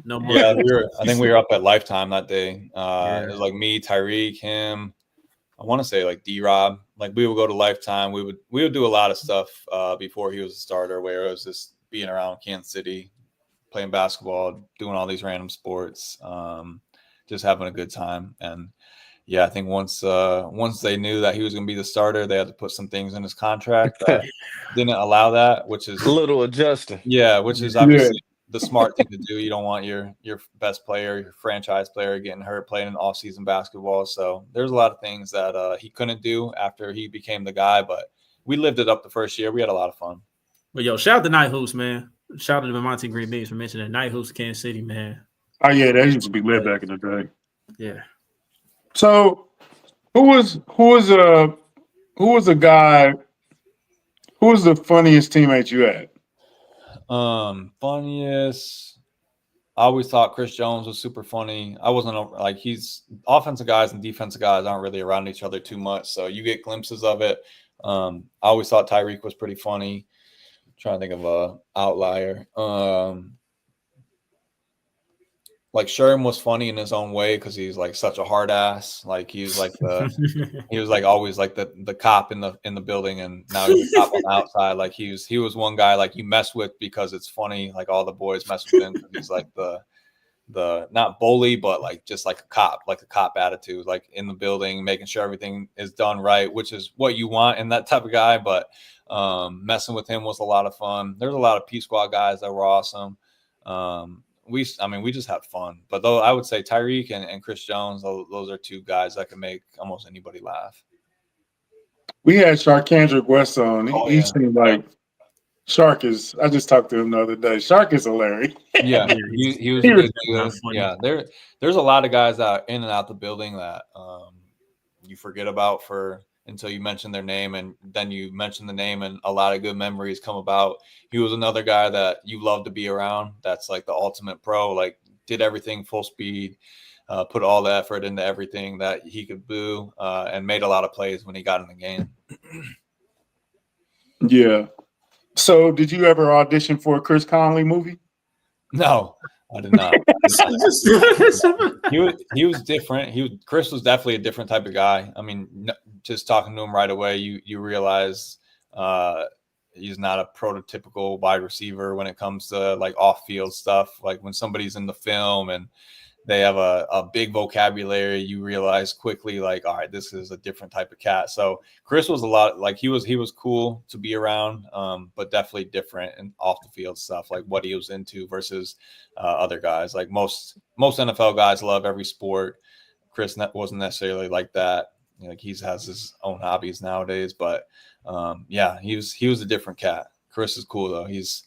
[SPEAKER 1] No more.
[SPEAKER 2] Yeah, I think we were up at Lifetime that day. It was like me, Tyreek, him. I want to say like D-Rob. Like we would go to Lifetime. We would do a lot of stuff before he was a starter, where it was just being around Kansas City, playing basketball, doing all these random sports, just having a good time. And yeah, I think once they knew that he was going to be the starter, they had to put some things in his contract that didn't allow that, which is
[SPEAKER 3] a little adjusting.
[SPEAKER 2] Yeah, which is obviously the smart thing to do. You don't want your best player, your franchise player getting hurt playing in off-season basketball. So there's a lot of things that he couldn't do after he became the guy, but we lived it up the first year. We had a lot of fun.
[SPEAKER 1] But yo, shout out to Night Hoops, man. Shout out to Monty Green Beans for mentioning Night Hoops, Kansas City, man.
[SPEAKER 4] Oh yeah, that used to be lit back in the day.
[SPEAKER 1] Yeah.
[SPEAKER 4] So who was the funniest teammate you had?
[SPEAKER 2] Funniest. I always thought Chris Jones was super funny. I wasn't like he's offensive guys and defensive guys aren't really around each other too much, so you get glimpses of it. I always thought Tyreek was pretty funny. I'm trying to think of a outlier. Like Sherm was funny in his own way because he's like such a hard ass. Like he was like he was like always like the cop in the building, and now he's the cop on the outside. Like he was one guy like you mess with because it's funny. Like all the boys mess with him because he's like the not bully, but like just like a cop attitude, like in the building, making sure everything is done right, which is what you want in that type of guy. But messing with him was a lot of fun. There's a lot of P Squad guys that were awesome. We just had fun. But though I would say Tyreek and Chris Jones, those are two guys that can make almost anybody laugh.
[SPEAKER 4] We had Sharkandrick West on. He seemed like Shark is. I just talked to him the other day. Shark is hilarious.
[SPEAKER 2] Yeah, he was good. Yeah, there's a lot of guys out in and out the building that you forget about until you mention their name, and then you mention the name, and a lot of good memories come about. He was another guy that you love to be around. That's like the ultimate pro. Like did everything full speed, put all the effort into everything that he could do, and made a lot of plays when he got in the game.
[SPEAKER 4] Yeah. So, did you ever audition for a Chris Conley movie?
[SPEAKER 2] No, I did not. He was different. Chris was definitely a different type of guy. I mean, just talking to him right away, you realize he's not a prototypical wide receiver when it comes to like off-field stuff. Like when somebody's in the film and they have a big vocabulary, you realize quickly, like, all right, this is a different type of cat. So Chris was a lot like he was cool to be around, but definitely different and off the field stuff, like what he was into versus other guys. Like most NFL guys love every sport. Chris wasn't necessarily like that. Like he has his own hobbies nowadays, but he was a different cat. Chris is cool though. He's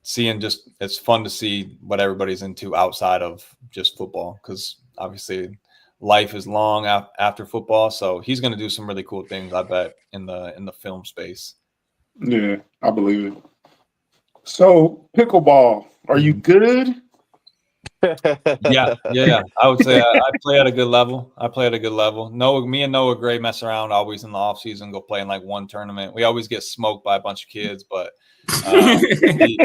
[SPEAKER 2] it's fun to see what everybody's into outside of just football, because obviously life is long after football. So he's going to do some really cool things, I bet, in the film space.
[SPEAKER 4] Yeah, I believe it. So pickleball, are you good?
[SPEAKER 2] Yeah. I would say I play at a good level. Me and Noah Gray mess around always in the off season, go play in like one tournament. We always get smoked by a bunch of kids, but we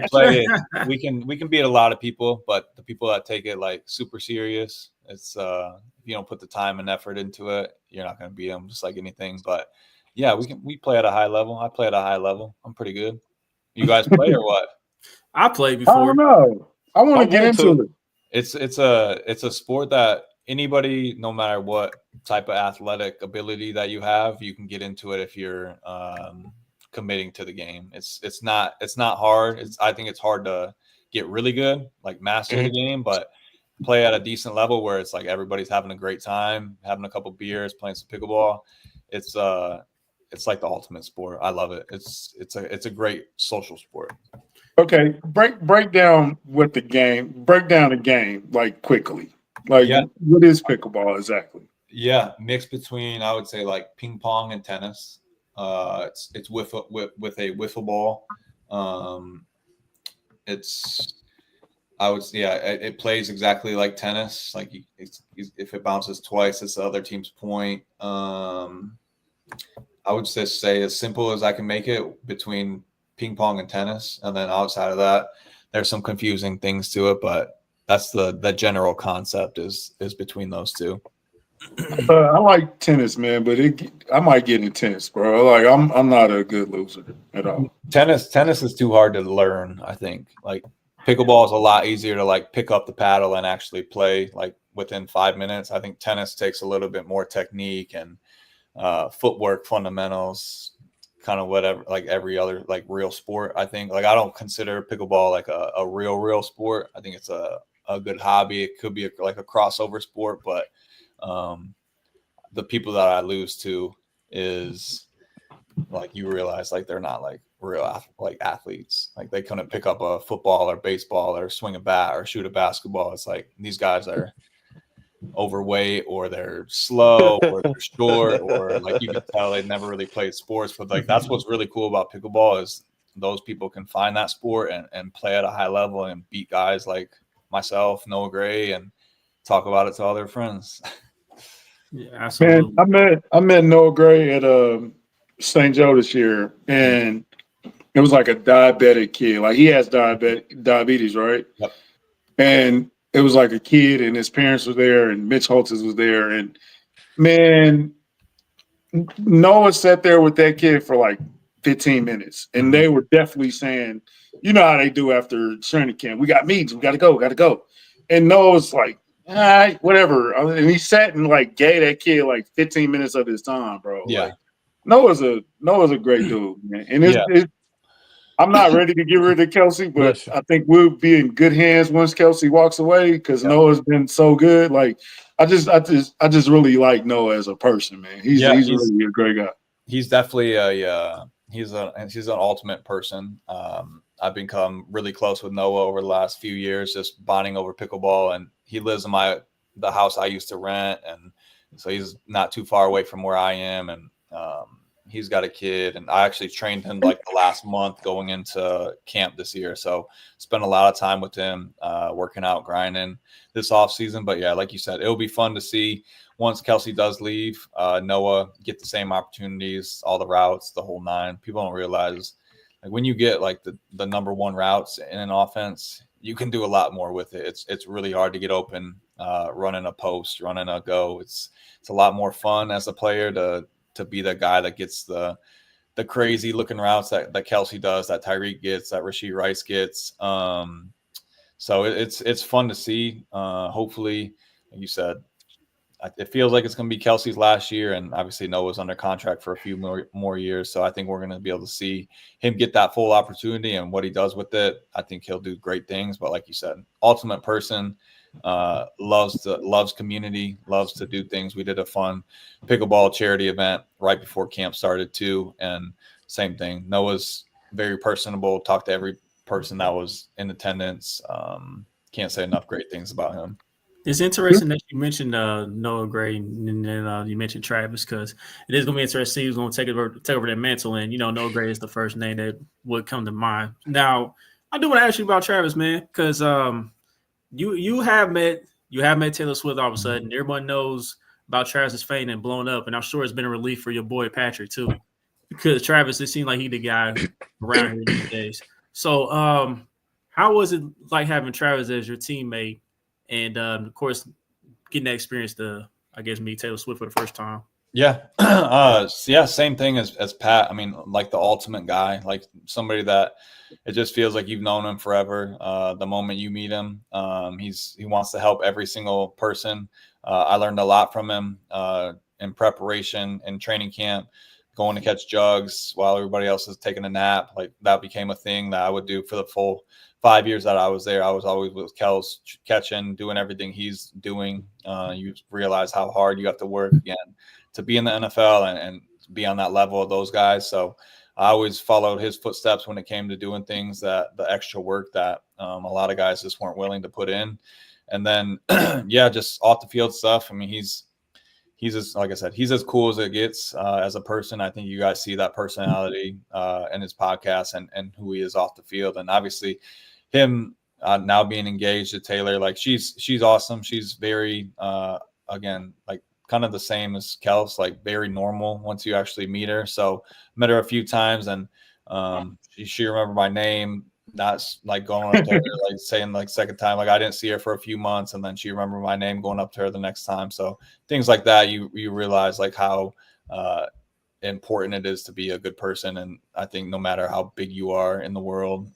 [SPEAKER 2] play it. We can beat a lot of people, but the people that take it like super serious, it's if you don't put the time and effort into it, you're not going to beat them, just like anything. But yeah, we play at a high level. I play at a high level. I'm pretty good. You guys play or what?
[SPEAKER 1] I played before.
[SPEAKER 4] I don't know. I want to get into it.
[SPEAKER 2] It's a sport that anybody, no matter what type of athletic ability that you have, you can get into it if you're committing to the game. It's not hard. I think it's hard to get really good, like master the game, but play at a decent level where it's like everybody's having a great time, having a couple beers, playing some pickleball. It's like the ultimate sport. I love it. It's a great social sport.
[SPEAKER 4] Okay, break down what the game. Break down the game like quickly. Like what is pickleball exactly?
[SPEAKER 2] Yeah, mixed between, I would say, like ping pong and tennis. It's with a wiffle ball. It plays exactly like tennis. Like if it bounces twice, it's the other team's point. I would just say as simple as I can make it between ping pong and tennis, and then outside of that, there's some confusing things to it, but that's the general concept is between those two.
[SPEAKER 4] I like tennis, man, but I might get into tennis, bro. Like I'm not a good loser at all.
[SPEAKER 2] Tennis is too hard to learn. I think like pickleball is a lot easier to like pick up the paddle and actually play like within 5 minutes. I think tennis takes a little bit more technique and footwork fundamentals, kind of whatever, like every other like real sport. I think like I don't consider pickleball like a real sport. I think it's a good hobby. It could be like a crossover sport, but the people that I lose to is like you realize like they're not like real like athletes. Like they couldn't pick up a football or baseball or swing a bat or shoot a basketball. It's like these guys are overweight or they're slow or they're short or like you can tell they never really played sports. But like that's what's really cool about pickleball is those people can find that sport and play at a high level and beat guys like myself, Noah Gray, and talk about it to all their friends.
[SPEAKER 1] Yeah, absolutely.
[SPEAKER 4] Man, I met Noah Gray at St. Joe this year, and it was like a diabetic kid. Like he has diabetes, right?
[SPEAKER 2] Yep.
[SPEAKER 4] And it was like a kid, and his parents were there, and Mitch Holtis was there, and man, Noah sat there with that kid for like 15 minutes, and they were definitely saying, you know how they do after training camp. We got meetings. We got to go. And Noah's like, all right, whatever. And he sat and like gave that kid like 15 minutes of his time, bro.
[SPEAKER 2] Yeah.
[SPEAKER 4] Like, Noah's a great dude, man. And I'm not ready to get rid of Kelsey, but I think we'll be in good hands once Kelsey walks away because Noah's been so good. Like, I just really like Noah as a person, man. He's really a great guy.
[SPEAKER 2] He's definitely he's an ultimate person. I've become really close with Noah over the last few years, just bonding over pickleball, and he lives in the house I used to rent, and so he's not too far away from where I am, and he's got a kid, and I actually trained him like the last month going into camp this year, so spent a lot of time with him, working out, grinding this off season. But yeah, like you said, it'll be fun to see once Kelsey does leave, Noah get the same opportunities, all the routes, the whole nine. People don't realize like when you get like the number one routes in an offense, you can do a lot more with it. It's really hard to get open, running a post, running a go. It's a lot more fun as a player to be the guy that gets the crazy looking routes that Kelsey does, that Tyreek gets, that Rashee Rice gets. So it's fun to see. Hopefully, like you said, it feels like it's going to be Kelsey's last year, and obviously Noah's under contract for a few more years. So I think we're going to be able to see him get that full opportunity, and what he does with it, I think he'll do great things. But like you said, ultimate person, loves community, loves to do things. We did a fun pickleball charity event right before camp started too, and same thing. Noah's very personable, talked to every person that was in attendance. Can't say enough great things about him.
[SPEAKER 1] It's interesting that you mentioned Noah Gray and then you mentioned Travis, because it is going to be interesting to see who's going to take over that mantle. And, Noah Gray is the first name that would come to mind. Now, I do want to ask you about Travis, man, because you have met Taylor Swift all of a sudden. Everyone knows about Travis's fame and blown up, and I'm sure it's been a relief for your boy Patrick too, because Travis, it seemed like he's the guy around here these days. So, how was it like having Travis as your teammate? And, of course, getting that experience to, I guess, meet Taylor Swift for the first time?
[SPEAKER 2] Yeah. Yeah, same thing as Pat. I mean, like the ultimate guy, like somebody that it just feels like you've known him forever. The moment you meet him, he wants to help every single person. I learned a lot from him in preparation and training camp, going to catch jugs while everybody else is taking a nap. Like that became a thing that I would do for the full 5 years that I was there. I was always with Kels catching, doing everything he's doing. You realize how hard you have to work again to be in the NFL and be on that level of those guys. So I always followed his footsteps when it came to doing things that the extra work that a lot of guys just weren't willing to put in. And then, yeah, just off the field stuff. I mean, he's as, like I said, he's as cool as it gets as a person. I think you guys see that personality in his podcast and who he is off the field. And obviously him now being engaged to Taylor, like she's awesome. She's very, again, like kind of the same as Kels, like very normal once you actually meet her. So met her a few times and she remembered my name, not like going up to her, like saying like second time, like I didn't see her for a few months and then she remembered my name going up to her the next time. So things like that, you realize like how important it is to be a good person. And I think no matter how big you are in the world,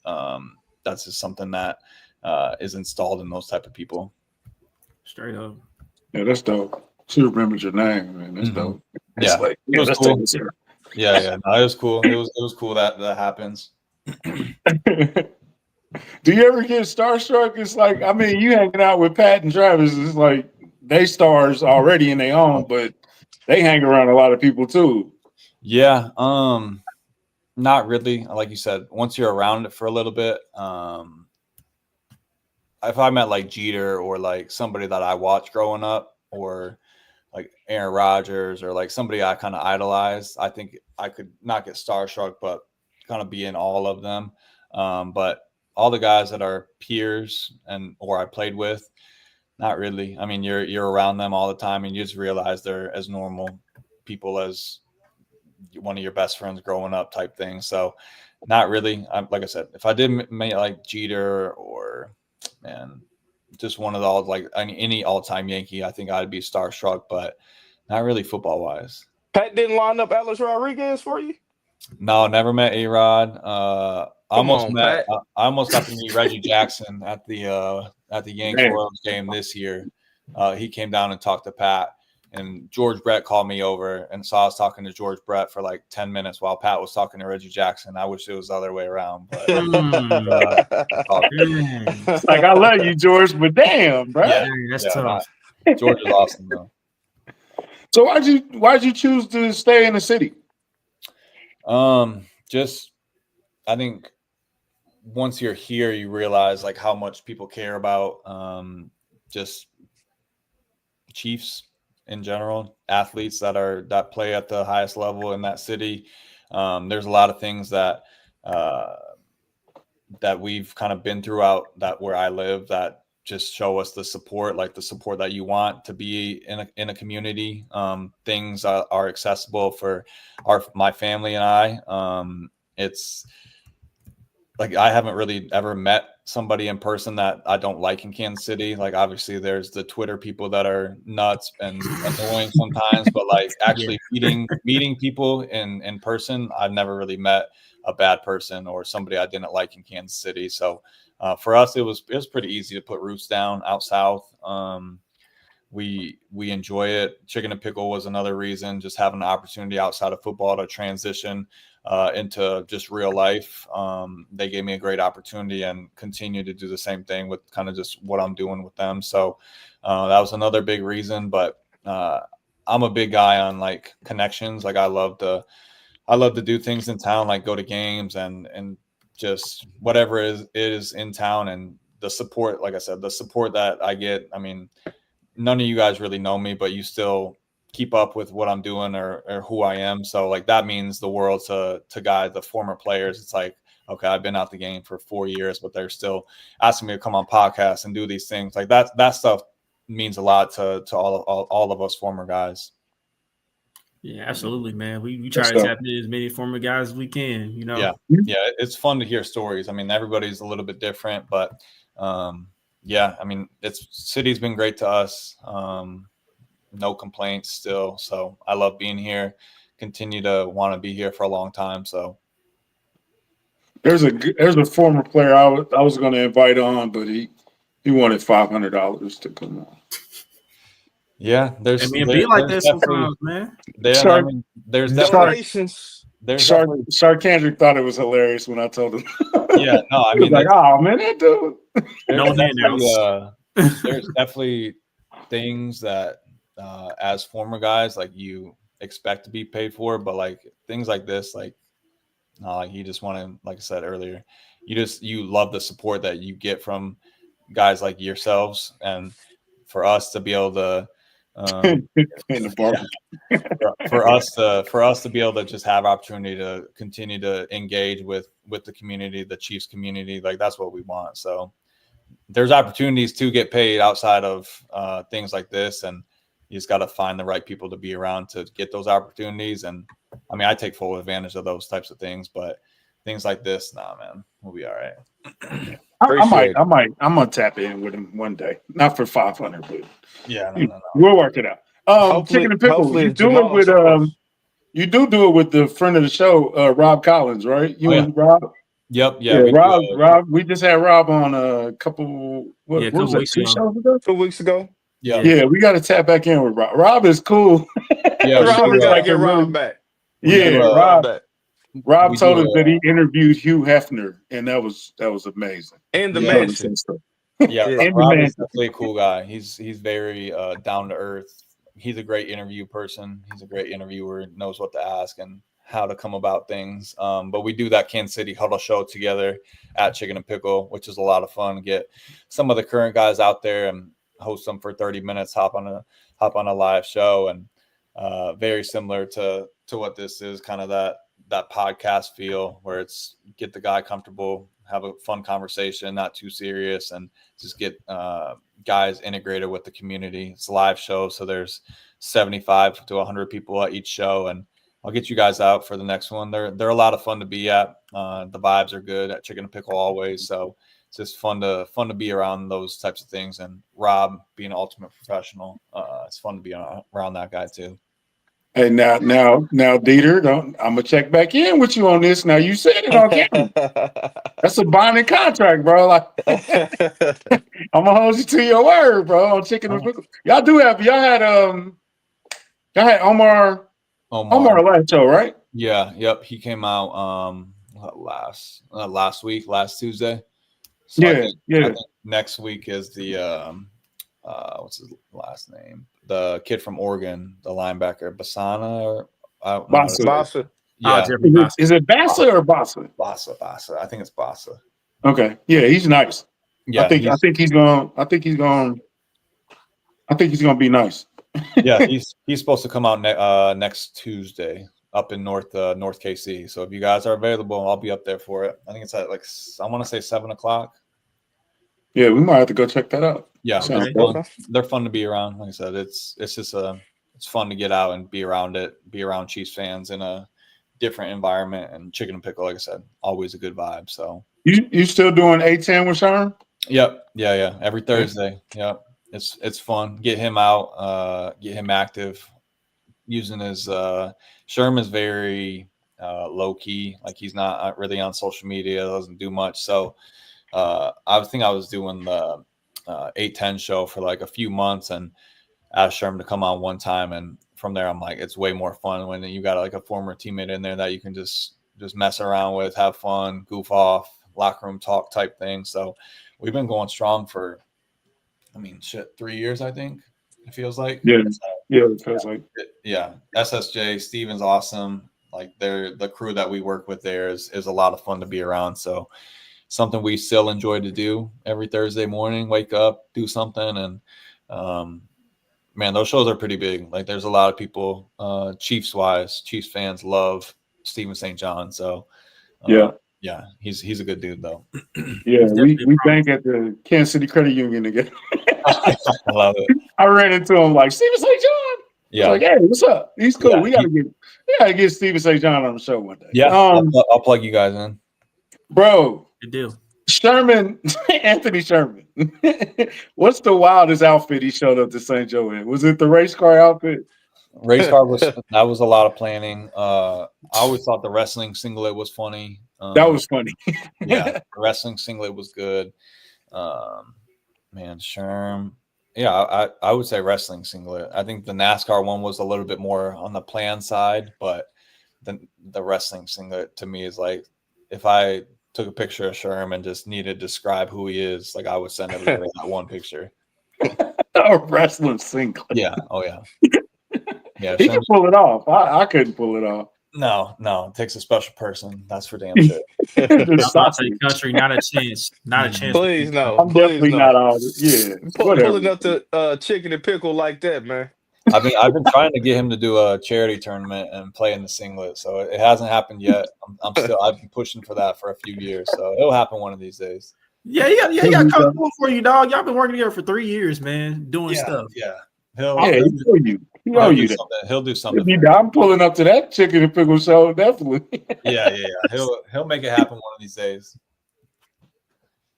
[SPEAKER 2] that's just something that is installed in those type of people.
[SPEAKER 1] Straight up.
[SPEAKER 4] Yeah, that's dope. She remembered your name, man. That's dope. It's
[SPEAKER 2] yeah,
[SPEAKER 4] like,
[SPEAKER 2] it was cool. Yeah. No, it was cool. It was cool that happens.
[SPEAKER 4] Do you ever get starstruck? It's like, I mean, you hanging out with Pat and Travis, it's like they stars already in their own, but they hang around a lot of people too.
[SPEAKER 2] Yeah. Not really. Like you said, once you're around it for a little bit, if I met like Jeter or like somebody that I watched growing up or like Aaron Rodgers or like somebody I kind of idolized, I think I could not get starstruck, but kind of be in all of them. But all the guys that are peers or I played with, not really. I mean, you're around them all the time and you just realize they're as normal people as one of your best friends growing up type thing. So not really. Like I said, if I did meet like Jeter or just one of the like any all-time Yankee, I think I'd be starstruck, but not really football wise.
[SPEAKER 3] Pat didn't line up Alex Rodriguez for you?
[SPEAKER 2] No, never met A-Rod. I almost got to meet Reggie Jackson at the Yanks Royals game this year. He came down and talked to Pat, and George Brett called me over, and so I was talking to George Brett for like 10 minutes while Pat was talking to Reggie Jackson. I wish it was the other way around, but
[SPEAKER 4] it's like, I love you, George, but damn, bro.
[SPEAKER 1] Yeah, that's tough.
[SPEAKER 2] George is awesome though.
[SPEAKER 4] So why'd you choose to stay in the city?
[SPEAKER 2] Just I think once you're here, you realize like how much people care about just Chiefs in general, athletes that play at the highest level in that city. There's a lot of things that we've kind of been throughout that where I live that just show us the support, like the support that you want to be in a community. Things are accessible for my family and I. It's like I haven't really ever met somebody in person that I don't like in Kansas City. Like obviously there's the Twitter people that are nuts and annoying sometimes, but like actually meeting people in person, I've never really met a bad person or somebody I didn't like in Kansas City. So for us, it was pretty easy to put roots down out south. We enjoy it. Chicken and Pickle was another reason, just having an opportunity outside of football to transition into just real life. They gave me a great opportunity and continue to do the same thing with kind of just what I'm doing with them. So that was another big reason, but I'm a big guy on like connections. Like I love to do things in town, like go to games and just whatever is in town, and the support, like I said, the support that I get. I mean, none of you guys really know me, but you still keep up with what I'm doing or who I am. So like that means the world to guys, the former players. It's like, okay, I've been out the game for 4 years, but they're still asking me to come on podcasts and do these things. Like that stuff means a lot to all of us former guys.
[SPEAKER 1] Yeah, absolutely, man. We try to tap in as many former guys as we can, you know.
[SPEAKER 2] Yeah, it's fun to hear stories. I mean, everybody's a little bit different, but yeah, I mean, city's been great to us. no complaints still. So I love being here. Continue to want to be here for a long time. So
[SPEAKER 4] there's a former player I was going to invite on, but he wanted $500 to come on.
[SPEAKER 2] Yeah, there's
[SPEAKER 1] be like that sometimes, man.
[SPEAKER 2] There's
[SPEAKER 3] donations.
[SPEAKER 4] Sarkandrick thought it was hilarious when I told him.
[SPEAKER 2] Yeah, no, I mean,
[SPEAKER 4] like, oh man, that dude.
[SPEAKER 2] There's definitely things that as former guys, like, you expect to be paid for, but like things like this, like you just want to, like I said earlier, you love the support that you get from guys like yourselves, and for us to be able to for us to be able to just have opportunity to continue to engage with the community, the Chiefs community, like that's what we want. So there's opportunities to get paid outside of things like this, and you just got to find the right people to be around to get those opportunities. And I mean, I take full advantage of those types of things, but things like this, nah, man, we'll be all right.
[SPEAKER 4] I'm gonna tap in with him one day, not for 500, but
[SPEAKER 2] yeah, no.
[SPEAKER 4] We'll work it out. Chicken and pickle. You do it with you do it with the friend of the show, Rob Collins, right? You and Rob.
[SPEAKER 2] Yep. Yeah.
[SPEAKER 4] Rob. We just had Rob on a couple. What was that? 2 shows ago?
[SPEAKER 3] 2 weeks ago.
[SPEAKER 4] Yeah. We got to tap back in with Rob. Rob is cool.
[SPEAKER 2] Yeah,
[SPEAKER 3] Rob got to get Rob back.
[SPEAKER 4] Yeah, Rob told us that he interviewed Hugh Hefner, and that was amazing.
[SPEAKER 3] And the mansion.
[SPEAKER 2] Yeah, Rob is definitely a cool guy. He's very down to earth. He's a great interview person. He's a great interviewer. Knows what to ask and how to come about things. But we do that Kansas City Huddle show together at Chicken and Pickle, which is a lot of fun. Get some of the current guys out there and host them for 30 minutes. Hop on a live show, and very similar to what this is, kind of that podcast feel where it's get the guy comfortable, have a fun conversation, not too serious, and just get guys integrated with the community. It's a live show, so there's 75 to 100 people at each show, and I'll get you guys out for the next one. They're a lot of fun to be at. The vibes are good at Chicken and Pickle always, so it's just fun to be around those types of things. And Rob being an ultimate professional, it's fun to be around that guy too.
[SPEAKER 4] Hey, now, Dieter, I'm gonna check back in with you on this. Now, you said it on camera. That's a binding contract, bro. Like, I'm gonna hold you to your word, bro. On Chicken and Pickle. Y'all had Omar last show, right?
[SPEAKER 2] Yeah, yep. He came out last week, last Tuesday. So I think next week is the what's his last name? The kid from Oregon, the linebacker, Bassa.
[SPEAKER 3] Yeah.
[SPEAKER 4] Is it Bassa or Bassa?
[SPEAKER 2] Bassa. I think it's Bassa.
[SPEAKER 4] Okay. Yeah, he's nice.
[SPEAKER 2] Yeah,
[SPEAKER 4] I think he's gonna be nice.
[SPEAKER 2] Yeah, he's supposed to come out next Tuesday up in North KC. So if you guys are available, I'll be up there for it. I think it's at I want to say 7:00.
[SPEAKER 4] Yeah, we might have to go check that out.
[SPEAKER 2] Yeah, they're fun to be around. Like I said, it's just it's fun to get out and be around Chiefs fans in a different environment. And Chicken and Pickle, like I said, always a good vibe. So
[SPEAKER 4] you still doing 8-10 with Sherm?
[SPEAKER 2] Yep. Yeah. Every Thursday. Yep. It's fun. Get him out, get him active, using his Sherm is very low key. Like, he's not really on social media, doesn't do much. So I was doing the 8-10 show for like a few months and asked Sherm to come on one time, and from there I'm like, it's way more fun when you got like a former teammate in there that you can just mess around with, have fun, goof off, locker room talk type thing. So we've been going strong for 3 years, I think it feels like.
[SPEAKER 4] It feels like.
[SPEAKER 2] Yeah, SSJ, Steven's awesome. Like, the crew that we work with there is a lot of fun to be around. So something we still enjoy to do every Thursday morning, wake up, do something. And man, those shows are pretty big. Like, there's a lot of people, Chiefs fans love Steven St. John. So yeah, he's a good dude though.
[SPEAKER 4] Yeah, we bank at the Kansas City Credit Union together.
[SPEAKER 2] I love it.
[SPEAKER 4] I ran into him like, Steven St. John.
[SPEAKER 2] Yeah.
[SPEAKER 4] Like, hey, what's up? He's cool.
[SPEAKER 2] Yeah,
[SPEAKER 4] we gotta get Steven St. John on the show one day.
[SPEAKER 2] Yeah, I'll plug you guys in.
[SPEAKER 4] Bro.
[SPEAKER 1] Good deal.
[SPEAKER 4] Sherman, Anthony Sherman. What's the wildest outfit he showed up to St. Joe in? Was it the race car outfit?
[SPEAKER 2] Race car was a lot of planning. I always thought the wrestling singlet was funny.
[SPEAKER 4] That was funny.
[SPEAKER 2] Yeah, the wrestling singlet was good. Man, Sherm. Yeah, I would say wrestling singlet. I think the NASCAR one was a little bit more on the plan side, but the wrestling singlet to me is like, if I took a picture of Sherm and just needed to describe who he is, like I would send everybody that one picture.
[SPEAKER 4] A wrestling singlet.
[SPEAKER 2] Yeah. Oh yeah. Yeah.
[SPEAKER 4] He can pull it off. I couldn't pull it off.
[SPEAKER 2] No, it takes a special person. That's for damn sure.
[SPEAKER 1] Country, not a chance. Not a chance.
[SPEAKER 3] Please no.
[SPEAKER 4] I'm definitely not all. Yeah,
[SPEAKER 3] pulling up the chicken and pickle like that, man.
[SPEAKER 2] I've been trying to get him to do a charity tournament and play in the singlet, so it hasn't happened yet. I've been pushing for that for a few years, so it'll happen one of these days.
[SPEAKER 1] Yeah, coming for you, dog. Y'all been working together for 3 years, man, doing stuff.
[SPEAKER 2] Yeah,
[SPEAKER 4] he'll you.
[SPEAKER 2] He'll do something.
[SPEAKER 4] I'm pulling up to that chicken and pickle show, definitely.
[SPEAKER 2] Yeah. He'll make it happen one of these days.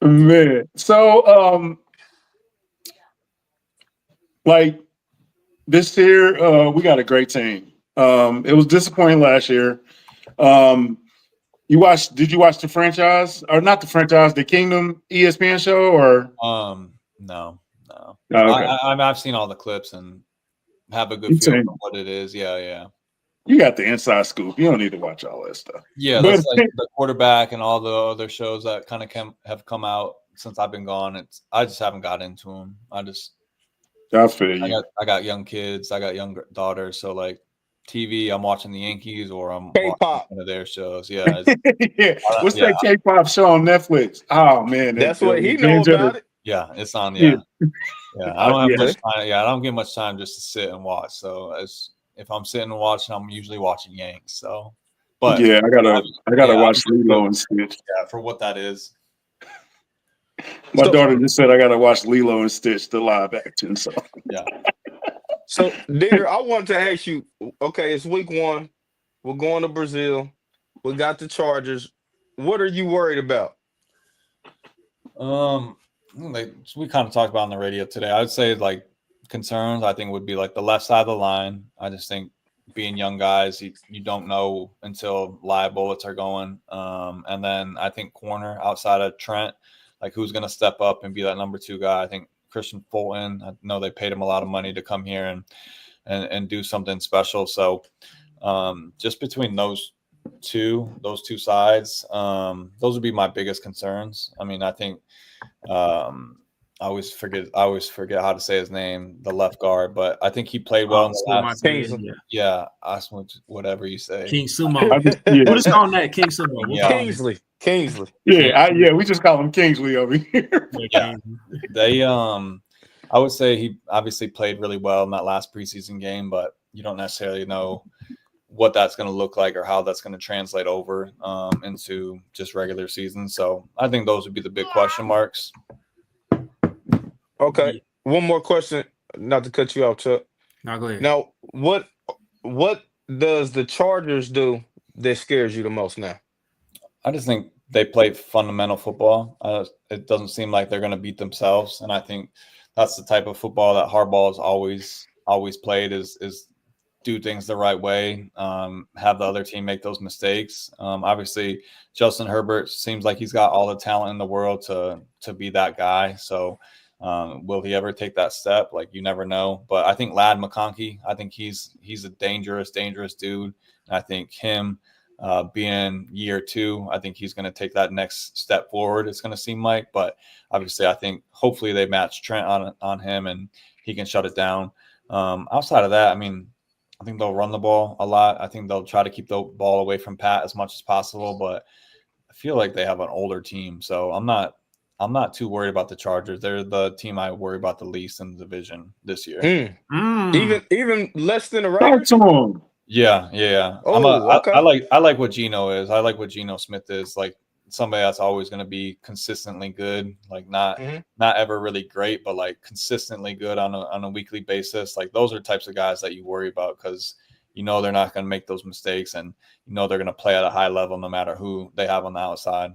[SPEAKER 4] Man, so like this year, we got a great team. It was disappointing last year. Did you watch the franchise or not the franchise, the Kingdom ESPN show or?
[SPEAKER 2] No.
[SPEAKER 4] Oh, okay.
[SPEAKER 2] I've seen all the clips and have a good feel for what it is. Yeah.
[SPEAKER 4] You got the inside scoop. You don't need to watch all that stuff.
[SPEAKER 2] Yeah, that's like the quarterback and all the other shows that kind of have come out since I've been gone. I just haven't got into them. I
[SPEAKER 4] feel you.
[SPEAKER 2] I got young kids. I got young daughters. So like TV, I'm watching the Yankees or I'm
[SPEAKER 3] K-pop.
[SPEAKER 2] watching one of their shows. Yeah.
[SPEAKER 4] Yeah. What's that K-pop show on Netflix? Oh man,
[SPEAKER 3] that's what he knows about it.
[SPEAKER 2] Yeah, it's on. Yeah. I don't have much time. Yeah, I don't get much time just to sit and watch. So if I'm sitting and watching, I'm usually watching Yanks. So, but
[SPEAKER 4] yeah, I gotta watch Lilo and Stitch.
[SPEAKER 2] Yeah, for what that is.
[SPEAKER 4] My daughter just said I gotta watch Lilo and Stitch, the live action. So
[SPEAKER 2] yeah.
[SPEAKER 3] So, Dieter, I wanted to ask you. Okay, it's week 1. We're going to Brazil. We got the Chargers. What are you worried about?
[SPEAKER 2] We kind of talked about on the radio today. I would say like concerns, I think, would be like the left side of the line. I just think being young guys, you don't know until live bullets are going. And then I think corner outside of Trent, like who's going to step up and be that number 2 guy. I think Christian Fulton, I know they paid him a lot of money to come here and do something special. So just between those two sides, those would be my biggest concerns. I mean, I think I always forget how to say his name, the left guard, but I think he played well in the last season. Yeah, whatever you say.
[SPEAKER 1] King Sumo. What is calling that? King Sumo.
[SPEAKER 3] Kingsley.
[SPEAKER 4] Yeah, we just call him Kingsley over here.
[SPEAKER 2] Yeah. They I would say he obviously played really well in that last preseason game, but you don't necessarily know what that's going to look like or how that's going to translate over into just regular season. So I think those would be the big question marks.
[SPEAKER 3] Okay. One more question, not to cut you off, Chuck.
[SPEAKER 1] No, go ahead.
[SPEAKER 3] Now, what does the Chargers do that scares you the most now?
[SPEAKER 2] I just think they play fundamental football. It doesn't seem like they're going to beat themselves. And I think that's the type of football that Harbaugh has always played is do things the right way, have the other team make those mistakes. Obviously, Justin Herbert seems like he's got all the talent in the world to be that guy. So will he ever take that step? Like, you never know. But I think Ladd McConkey, I think he's a dangerous dude. And I think him being year 2, I think he's going to take that next step forward, it's going to seem like. But obviously, I think hopefully they match Trent on him and he can shut it down. Outside of that, I mean, I think they'll run the ball a lot. I think they'll try to keep the ball away from Pat as much as possible, but I feel like they have an older team. So I'm not too worried about the Chargers. They're the team I worry about the least in the division this year.
[SPEAKER 3] Even less than the Raiders?
[SPEAKER 2] Yeah.
[SPEAKER 3] Okay.
[SPEAKER 2] I like what Geno is. I like what Geno Smith is. Like somebody that's always going to be consistently good, like not ever really great, but like consistently good on a weekly basis. Like those are types of guys that you worry about because you know they're not going to make those mistakes and you know they're going to play at a high level no matter who they have on the outside.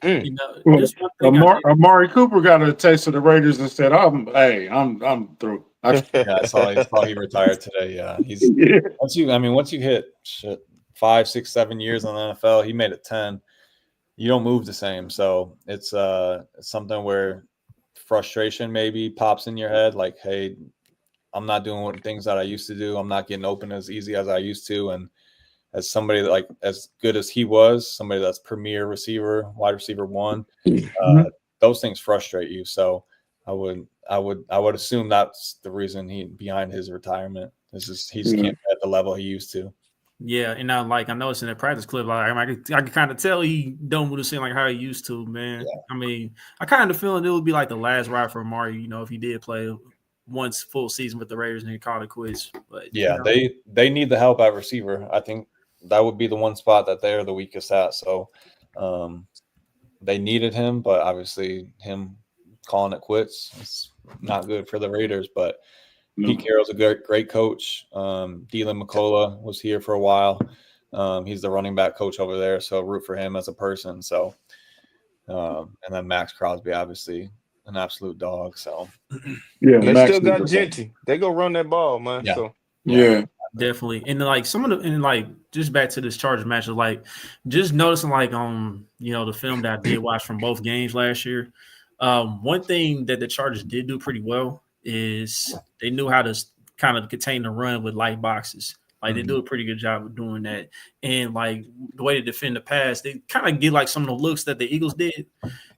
[SPEAKER 1] You know, this one thing
[SPEAKER 4] Amari Cooper got a taste of the Raiders and said, I'm through.
[SPEAKER 2] I saw he retired today. Yeah. Once you hit 5, 6, 7 years in the NFL, he made it 10. You don't move the same. So it's something where frustration maybe pops in your head, like, hey, I'm not doing things that I used to do. I'm not getting open as easy as I used to. And as somebody like as good as he was, somebody that's premier receiver, wide receiver 1, those things frustrate you. So I would assume that's the reason behind his retirement. He just can't be at the level he used to.
[SPEAKER 1] Yeah, and now I noticed in that practice clip, I could kind of tell he don't move the same like how he used to, man. Yeah. I mean, I kind of feeling it would be like the last ride for Amari, you know, if he did play once full season with the Raiders and he called it quits. But
[SPEAKER 2] yeah, they need the help at receiver. I think that would be the one spot that they're the weakest at. So they needed him, but obviously him calling it quits, it's not good for the Raiders. But Pete Carroll's a great coach. Dylan McCullough was here for a while. He's the running back coach over there, so root for him as a person. So, and then Max Crosby, obviously, an absolute dog. So,
[SPEAKER 3] yeah, they still got Genty. They go run that ball, man.
[SPEAKER 2] Yeah.
[SPEAKER 3] So,
[SPEAKER 1] yeah, definitely. And just back to this Chargers match, just noticing on the film that I did watch from both games last year. One thing that the Chargers did do pretty well is they knew how to kind of contain the run with light boxes. They do a pretty good job of doing that. And the way they defend the pass, they kind of get some of the looks that the Eagles did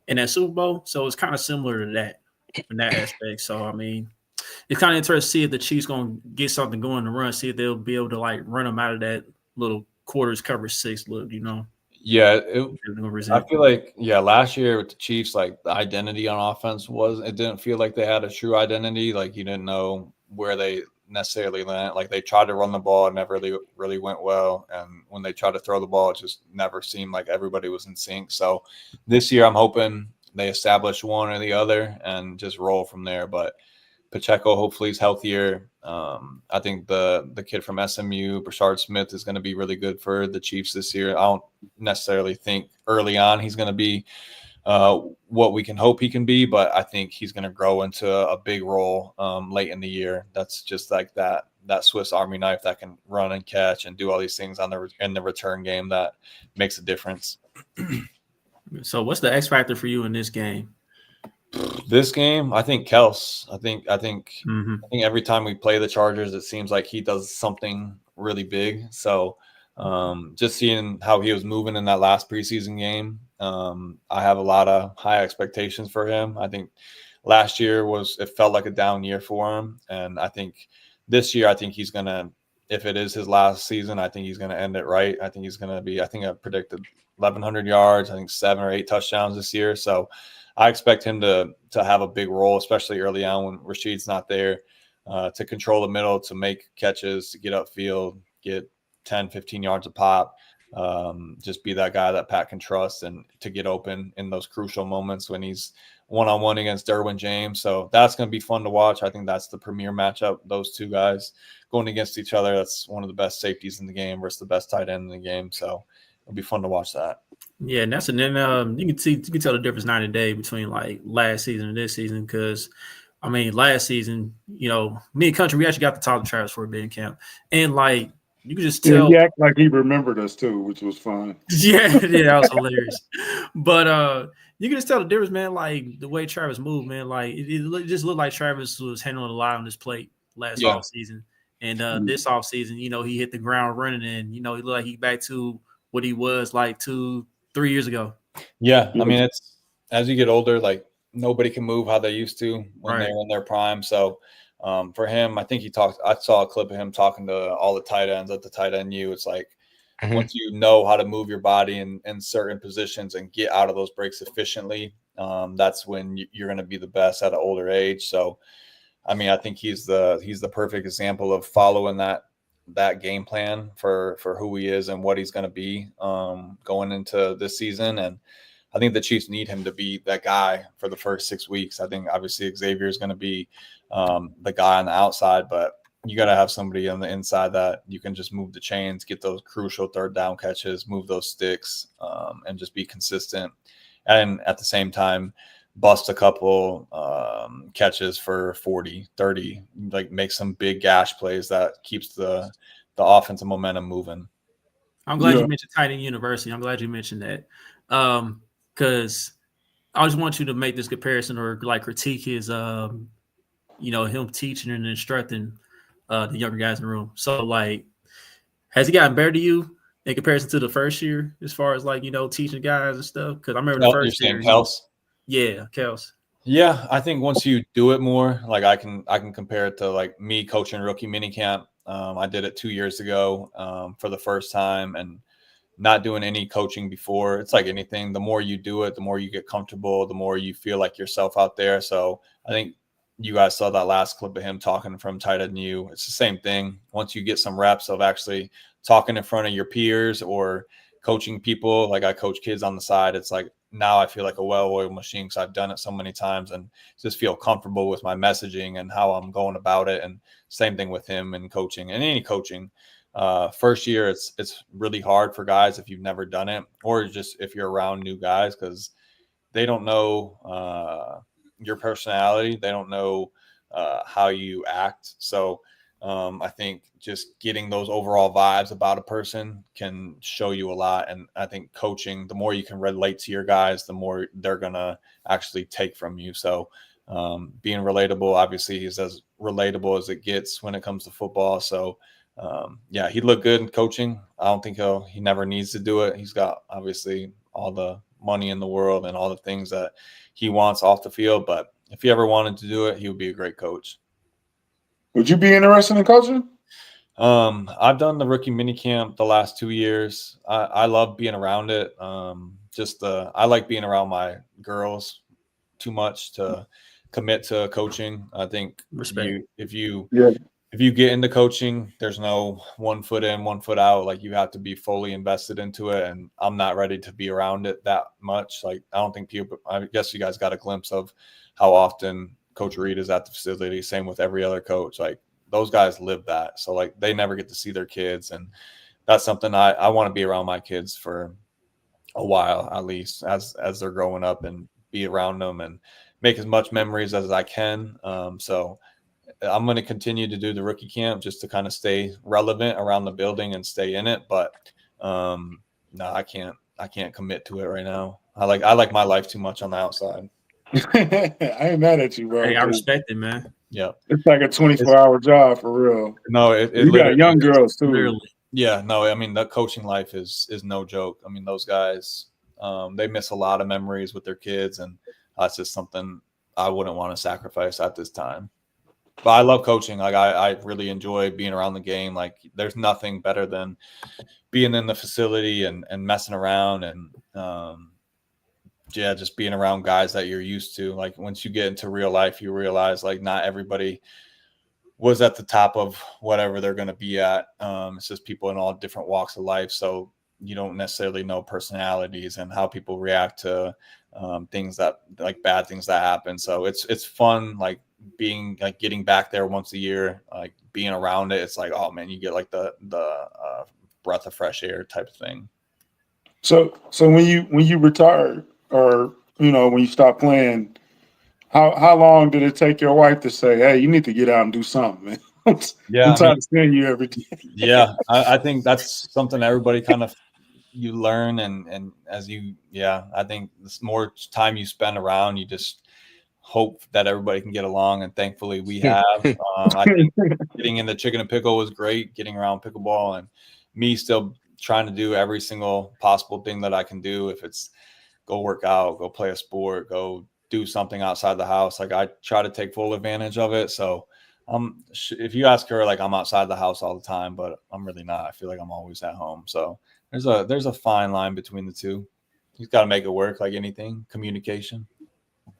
[SPEAKER 1] in that Super Bowl. So it's kind of similar to that in that aspect. So, I mean, it's kind of interesting to see if the Chiefs going to get something going to run, see if they'll be able to run them out of that little quarters cover 6 look,
[SPEAKER 2] Yeah, I feel like last year with the Chiefs, the identity on offense it didn't feel like they had a true identity. You didn't know where they necessarily went. They tried to run the ball, it never really went well, and when they tried to throw the ball, it just never seemed like everybody was in sync. So this year, I'm hoping they establish one or the other and just roll from there. But Pacheco hopefully is healthier. I think the kid from SMU, Brashard Smith, is going to be really good for the Chiefs this year. I don't necessarily think early on he's going to be what we can hope he can be, but I think he's going to grow into a big role late in the year. That's just like that Swiss Army knife that can run and catch and do all these things in the return game that makes a difference.
[SPEAKER 1] So what's the X factor for you in this game?
[SPEAKER 2] This game, I think Kels. I think every time we play the Chargers, it seems like he does something really big. So just seeing how he was moving in that last preseason game, I have a lot of high expectations for him. I think last year it felt like a down year for him, and I think this year, he's gonna, if it is his last season, I think he's gonna end it right. I think he's gonna be. I think I predicted 1,100 yards. I think 7 or 8 touchdowns this year. So I expect him to have a big role, especially early on when Rashid's not there, to control the middle, to make catches, to get upfield, get 10, 15 yards a pop, just be that guy that Pat can trust and to get open in those crucial moments when he's one-on-one against Derwin James. So that's going to be fun to watch. I think that's the premier matchup, those two guys going against each other. That's one of the best safeties in the game versus the best tight end in the game. So it'll be fun to watch that.
[SPEAKER 1] Yeah, and you can tell the difference night and day between last season and this season, because last season, me and Country, we actually got to talk to Travis for a bit in camp, and you could just tell.
[SPEAKER 4] He acted like he remembered us too, which was fun.
[SPEAKER 1] Yeah, that was hilarious. But you can just tell the difference, man. The way Travis moved, man. It just looked like Travis was handling a lot on his plate last offseason, and this offseason, he hit the ground running, and he looked like he back to what he was 2-3 years ago.
[SPEAKER 2] Yeah, it's as you get older, nobody can move how they used to when they're in their prime. So for him, I think I saw a clip of him talking to all the tight ends at the tight end U. It's once you know how to move your body in certain positions and get out of those breaks efficiently, that's when you're going to be the best at an older age. So, I think he's the perfect example of following that game plan for who he is and what he's going to be going into this season. And I think the Chiefs need him to be that guy for the first 6 weeks. I think obviously Xavier is going to be the guy on the outside, but you got to have somebody on the inside that you can just move the chains, get those crucial third down catches, move those sticks, and just be consistent. and at the same time bust a couple catches for 40, 30, like make some big gash plays that keeps the offensive momentum moving.
[SPEAKER 1] I'm glad you mentioned tight end university. I'm glad you mentioned that because I just want you to make this comparison or like critique his, him teaching and instructing the younger guys in the room. So like, has he gotten better to you in comparison to the first year as far as like, teaching guys and stuff? Because I remember the first year.
[SPEAKER 2] Kels?
[SPEAKER 1] Yeah, Kels.
[SPEAKER 2] Yeah, I think once you do it more, like I can compare it to like me coaching rookie minicamp. I did it 2 years ago for the first time and not doing any coaching before. It's like anything. The more you do it, the more you get comfortable, the more you feel like yourself out there. So I think you guys saw that last clip of him talking from tight end U. It's the same thing. Once you get some reps of actually talking in front of your peers or coaching people, like I coach kids on the side, it's like now I feel like a well-oiled machine because I've done it so many times and just feel comfortable with my messaging and how I'm going about it. And same thing with him and coaching and any coaching. First year, it's really hard for guys if you've never done it or just if you're around new guys because they don't know your personality. They don't know how you act. So I think just getting those overall vibes about a person can show you a lot. And I think coaching, the more you can relate to your guys, the more they're going to actually take from you. So being relatable, obviously he's as relatable as it gets when it comes to football. So he looked good in coaching. I don't think he never needs to do it. He's got obviously all the money in the world and all the things that he wants off the field. But if he ever wanted to do it, he would be a great coach. Would you be interested in coaching? I've done the rookie minicamp the last 2 years. I love being around it. I like being around my girls too much to commit to coaching. I think if you get into coaching, there's no 1 foot in, 1 foot out. Like you have to be fully invested into it. And I'm not ready to be around it that much. Like I don't think I guess you guys got a glimpse of how often Coach Reed is at the facility. Same with every other coach. Like those guys live that. So like they never get to see their kids. And that's something I want to be around my kids for a while, at least as they're growing up and be around them and make as much memories as I can. So I'm going to continue to do the rookie camp just to kind of stay relevant around the building and stay in it. But no, I can't commit to it right now. I like my life too much on the outside.
[SPEAKER 4] I ain't mad at you, bro.
[SPEAKER 1] Hey, I respect it, man.
[SPEAKER 2] Yeah.
[SPEAKER 4] It's like a 24-hour job for real.
[SPEAKER 2] No,
[SPEAKER 4] you got young girls too.
[SPEAKER 1] Literally.
[SPEAKER 2] Yeah, no, I mean, the coaching life is no joke. I mean, those guys, they miss a lot of memories with their kids, and that's just something I wouldn't want to sacrifice at this time. But I love coaching. Like I really enjoy being around the game. Like there's nothing better than being in the facility and messing around and just being around guys that you're used to. Like once you get into real life, you realize like not everybody was at the top of whatever they're going to be at. It's just people in all different walks of life. So you don't necessarily know personalities and how people react to things that like bad things that happen. So it's fun, like getting back there once a year, like being around it. It's like, oh man, you get like the breath of fresh air type of thing.
[SPEAKER 4] So when you retired or, when you stopped playing, how long did it take your wife to say, hey, you need to get out and do something, man? I'm tired of seeing you every day.
[SPEAKER 2] Yeah. I think that's something everybody kind of you learn. And as I think the more time you spend around, you just hope that everybody can get along. And thankfully we have. I think getting in the chicken and pickle was great, getting around pickleball and me still trying to do every single possible thing that I can do. If it's go work out, go play a sport, go do something outside the house. Like I try to take full advantage of it. So if you ask her, like I'm outside the house all the time, but I'm really not. I feel like I'm always at home. So there's a fine line between the two. You've got to make it work like anything, communication.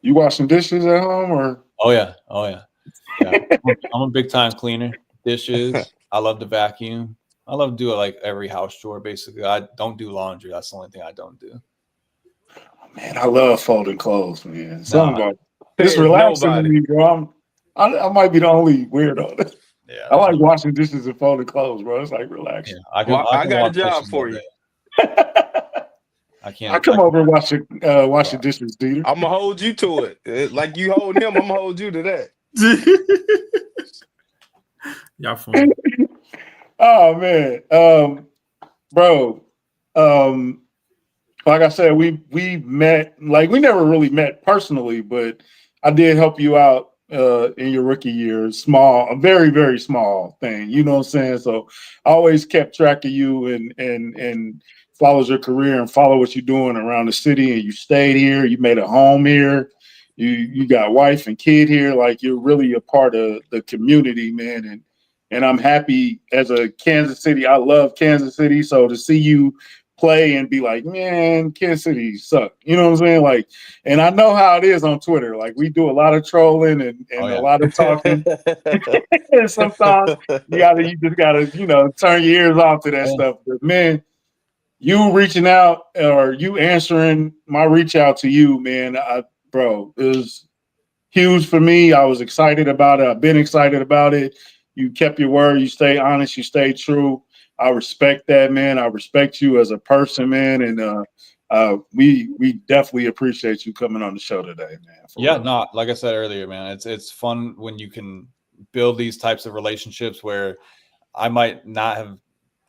[SPEAKER 4] You washing dishes at home or?
[SPEAKER 2] Oh yeah. I'm a big time cleaner. Dishes. I love to vacuum. I love to do it like every house chore, basically. I don't do laundry. That's the only thing I don't do.
[SPEAKER 4] Man, I love folding clothes, man. It's relaxing to me, bro. I might be the only weirdo. Yeah, I like washing dishes and folding clothes, bro. It's like relaxing.
[SPEAKER 2] Yeah, I got a job for you. I
[SPEAKER 4] I come over and watch the dishes, Dieter.
[SPEAKER 3] I'm gonna hold you to it. Like you hold him, I'm gonna hold you to that.
[SPEAKER 1] Y'all funny.
[SPEAKER 4] Oh man, bro. Like I said, we met. Like we never really met personally, but I did help you out in your rookie year. A very very small thing. You know what I'm saying? So I always kept track of you and follows your career and follow what you're doing around the city. And you stayed here. You made a home here. You got wife and kid here. Like you're really a part of the community, man. And I'm happy as a Kansas City. I love Kansas City. So to see you play and be like, man, Kansas City suck. You know what I'm saying? Like, and I know how it is on Twitter. Like we do a lot of trolling and a lot of talking. And sometimes you just gotta, turn your ears off to that stuff. But man, you reaching out or you answering my reach out to you, man, bro, it was huge for me. I was excited about it. I've been excited about it. You kept your word. You stay honest. You stay true. I respect that, man. I respect you as a person, man. And we definitely appreciate you coming on the show today, man.
[SPEAKER 2] Yeah, no, like I said earlier, man, it's fun when you can build these types of relationships where I might not have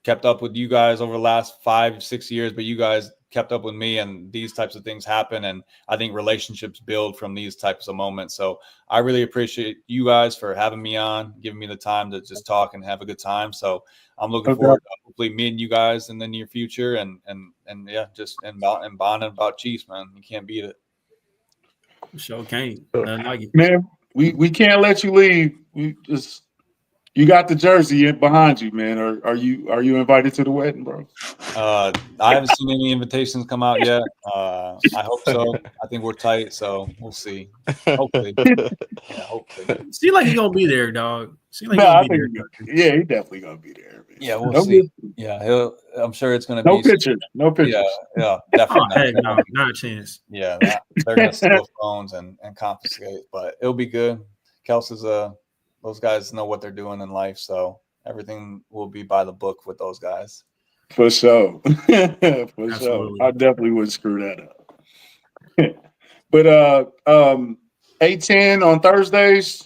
[SPEAKER 2] kept up with you guys over the last 5-6 years, but you guys kept up with me, and these types of things happen. And I think relationships build from these types of moments. So I really appreciate you guys for having me on, giving me the time to just talk and have a good time. So I'm looking forward to hopefully meeting you guys in the near future and yeah, just and bonding about Chiefs, man. You can't beat it.
[SPEAKER 1] Sure can't. Like it.
[SPEAKER 4] Man, we can't let you leave. You got the jersey behind you, man. Are you invited to the wedding, bro?
[SPEAKER 2] I haven't seen any invitations come out yet. I hope so. I think we're tight, so we'll see. Hopefully. Yeah, hopefully.
[SPEAKER 1] Seems like he's gonna be there, dog. Seems like
[SPEAKER 4] I think he definitely gonna be there, man.
[SPEAKER 2] Yeah, we'll see. Yeah, I'm sure it's gonna be
[SPEAKER 4] no pictures.
[SPEAKER 2] Yeah, definitely.
[SPEAKER 1] No, not a chance.
[SPEAKER 2] Yeah, they're gonna steal phones and confiscate, but it'll be good. Kelsey's those guys know what they're doing in life, so everything will be by the book with those guys.
[SPEAKER 4] For sure. For sure. I definitely wouldn't screw that up. But 8:10 on Thursdays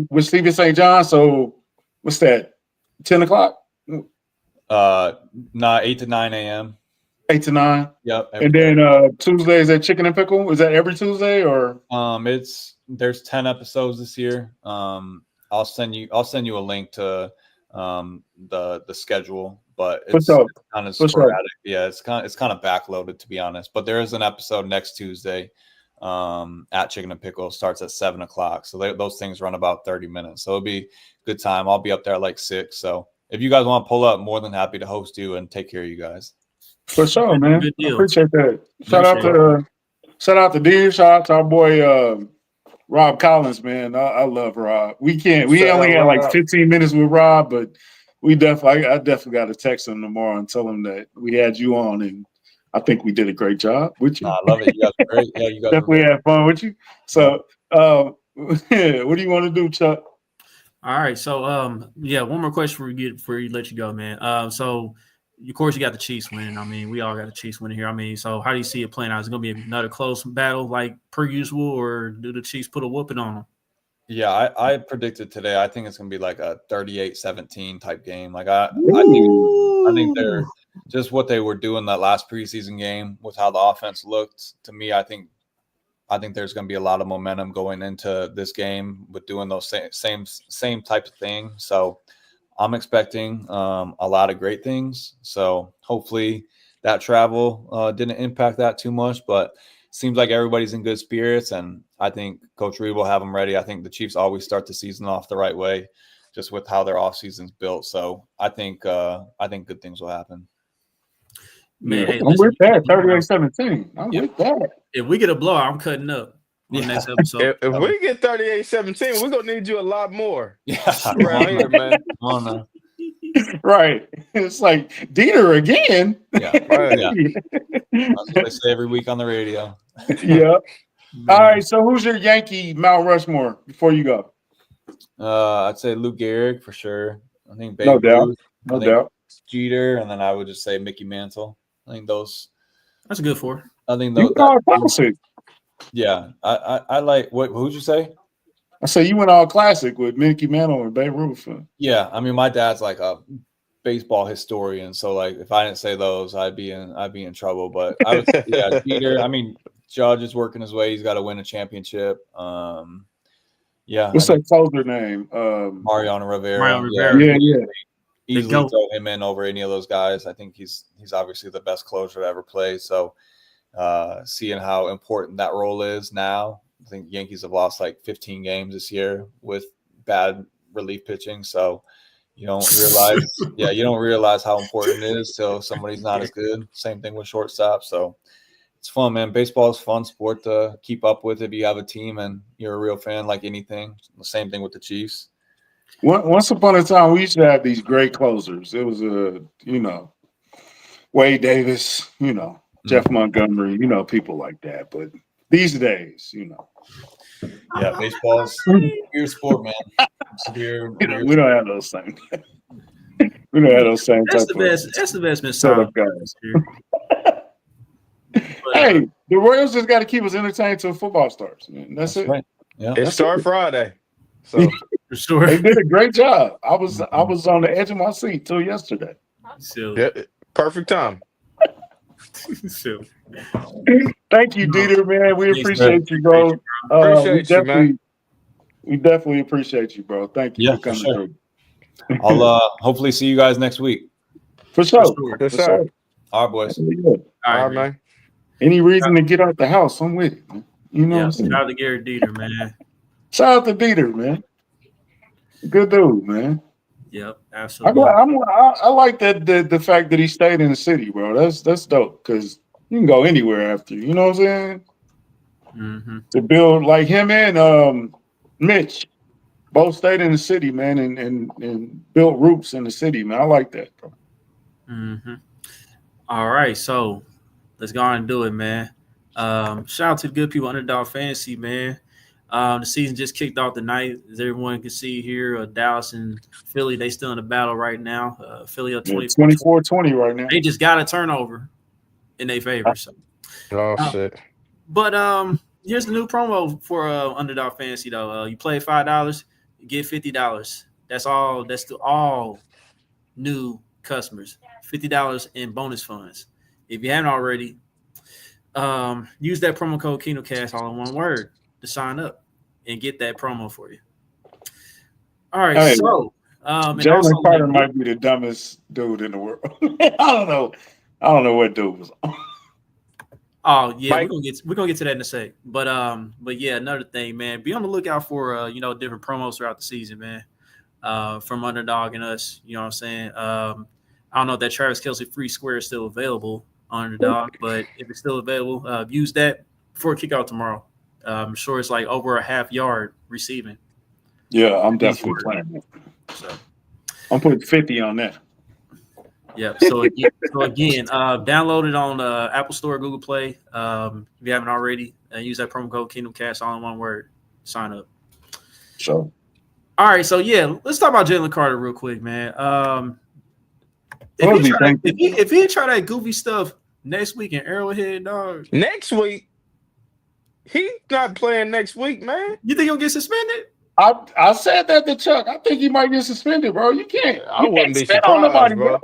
[SPEAKER 4] with Stephen St. John. So what's that? 10 o'clock?
[SPEAKER 2] 8 to 9 a.m.
[SPEAKER 4] 8 to 9.
[SPEAKER 2] Yep.
[SPEAKER 4] And then Tuesdays at Chicken and Pickle. Is that every Tuesday or?
[SPEAKER 2] There's 10 episodes this year. I'll send you a link to the schedule, but it's kind of sporadic. Yeah, it's kind of backloaded, to be honest. But there is an episode next Tuesday at Chicken and Pickle. Starts at 7 o'clock. So those things run about 30 minutes. So it'll be a good time. I'll be up there at like 6. So if you guys want to pull up, more than happy to host you and take care of you guys.
[SPEAKER 4] For sure, man. I appreciate that. Shout out to Dean. Shout out to our boy Rob Collins, man. I love Rob. We only had like 15 minutes with Rob, but I definitely got to text him tomorrow and tell him that we had you on, and I think we did a great job with you.
[SPEAKER 2] I love it. You guys are great. Yeah, you guys
[SPEAKER 4] definitely had fun with you. So, what do you want to do, Chuck?
[SPEAKER 1] All right. So, one more question before you let you go, man. So, of course, you got the Chiefs winning. I mean, we all got the Chiefs winning here. I mean, so how do you see it playing out? Is it going to be another close battle like per usual, or do the Chiefs put a whooping on them?
[SPEAKER 2] Yeah, I predicted today. I think it's going to be like a 38-17 type game. Like I think they're just what they were doing that last preseason game with how the offense looked. To me, I think there's going to be a lot of momentum going into this game with doing those same type of thing. So I'm expecting a lot of great things. So hopefully that travel didn't impact that too much, but seems like everybody's in good spirits, and I think Coach Reed will have them ready. I think the Chiefs always start the season off the right way, just with how their offseason's built. So I think good things will happen.
[SPEAKER 4] Man, I'm with that. 38-17. I'm with that.
[SPEAKER 1] If we get a blowout, I'm cutting up. Next episode.
[SPEAKER 3] If we get 38-17, we're gonna need you a lot lot
[SPEAKER 2] Yeah,
[SPEAKER 3] right here, man.
[SPEAKER 2] Come on now.
[SPEAKER 4] Right. It's like Dieter again.
[SPEAKER 2] Yeah, right. Yeah. That's what they say every week on the radio.
[SPEAKER 4] Yeah. All right. So who's your Yankee Mount Rushmore before you go?
[SPEAKER 2] I'd say Lou Gehrig for sure. I think
[SPEAKER 4] No doubt.
[SPEAKER 2] Jeter, and then I would just say Mickey Mantle. I think those
[SPEAKER 1] That's a good 4.
[SPEAKER 2] I think
[SPEAKER 4] you all classic.
[SPEAKER 2] Yeah, I like what. Who'd you say?
[SPEAKER 4] I say you went all classic with Mickey Mantle and Babe Ruth.
[SPEAKER 2] Yeah, I mean, my dad's like a baseball historian, so like if I didn't say those, I'd be in trouble. But I would, yeah, Dieter. I mean, Judge is working his way. He's got to win a championship. Yeah.
[SPEAKER 4] What's that closer name?
[SPEAKER 2] Mariano Rivera.
[SPEAKER 1] Mariano Rivera.
[SPEAKER 4] Yeah.
[SPEAKER 2] Easily throw him in over any of those guys. I think he's obviously the best closer to ever play. So seeing how important that role is now, I think Yankees have lost like 15 games this year with bad relief pitching. So you don't realize how important it is till somebody's not as good. Same thing with shortstop. So it's fun, man. Baseball is a fun sport to keep up with if you have a team and you're a real fan, like anything. The same thing with the Chiefs.
[SPEAKER 4] Once upon a time, we used to have these great closers. It was Wade Davis, Jeff Montgomery, people like that. But these days,
[SPEAKER 2] yeah, baseball's weird sport, man.
[SPEAKER 4] We don't have those same. We don't have those same.
[SPEAKER 1] That's the best. That's the best
[SPEAKER 4] setup guys. Hey, the Royals just got to keep us entertained till football starts. Man. That's it.
[SPEAKER 2] Right. Yeah,
[SPEAKER 3] it starts Friday. So
[SPEAKER 1] for sure,
[SPEAKER 4] they did a great job. I was on the edge of my seat till yesterday.
[SPEAKER 3] Yeah, perfect time.
[SPEAKER 4] Thank you, Dieter, man. We appreciate you, bro. We definitely appreciate you, bro. Thank you for coming through.
[SPEAKER 2] I'll hopefully see you guys next week.
[SPEAKER 4] For sure.
[SPEAKER 2] All right, boys.
[SPEAKER 3] All right, man.
[SPEAKER 4] Any reason to get out the house, I'm with it, man.
[SPEAKER 1] Shout out to Gehrig Dieter, man.
[SPEAKER 4] Shout out to Dieter, man. Good dude, man.
[SPEAKER 1] Yep, absolutely.
[SPEAKER 4] I like that the fact that he stayed in the city, bro. That's dope because you can go anywhere after. You know what I'm saying?
[SPEAKER 1] Mm-hmm.
[SPEAKER 4] To build like him and Mitch, both stayed in the city, man, and built roots in the city, man. I like that, bro.
[SPEAKER 1] Mm-hmm. All right, so let's go on and do it, man. Shout out to the good people Underdog Fantasy, man. The season just kicked off tonight. As everyone can see here, Dallas and Philly, they still in the battle right now. Philly up
[SPEAKER 4] 24-20 right now.
[SPEAKER 1] They just got a turnover in their favor. So.
[SPEAKER 3] Shit.
[SPEAKER 1] But here's the new promo for Underdog Fantasy, though. You play $5, you get $50. That's all. That's to all new customers. $50 in bonus funds. If you haven't already, use that promo code KinoCast, all in one word, to sign up and get that promo for you. All right, so
[SPEAKER 4] Jalen Carter might be the dumbest dude in the world. I don't know what dude was on.
[SPEAKER 1] Oh yeah, we're gonna get to that in a sec. But yeah, another thing, man, be on the lookout for different promos throughout the season, man. From Underdog and us, you know what I'm saying? I don't know if that Travis Kelce free square is still available on Underdog, but if it's still available, use that before kickout tomorrow. I'm sure it's like over a half yard receiving.
[SPEAKER 4] Yeah, I'm definitely playing it. So I'm putting 50 on that.
[SPEAKER 1] Yeah. So again, download it on Apple Store, Google Play. If you haven't already, use that promo code KingdomCast, all in one word. Sign up.
[SPEAKER 4] So.
[SPEAKER 1] All right. So yeah, let's talk about Jalen Carter real quick, man. If he try that goofy stuff next week in Arrowhead, dog.
[SPEAKER 3] Next week. He's not playing next week, man.
[SPEAKER 1] You think he'll get suspended?
[SPEAKER 4] I said that to Chuck. I think he might get suspended, bro. You can't.
[SPEAKER 3] I wouldn't be surprised, on nobody, bro.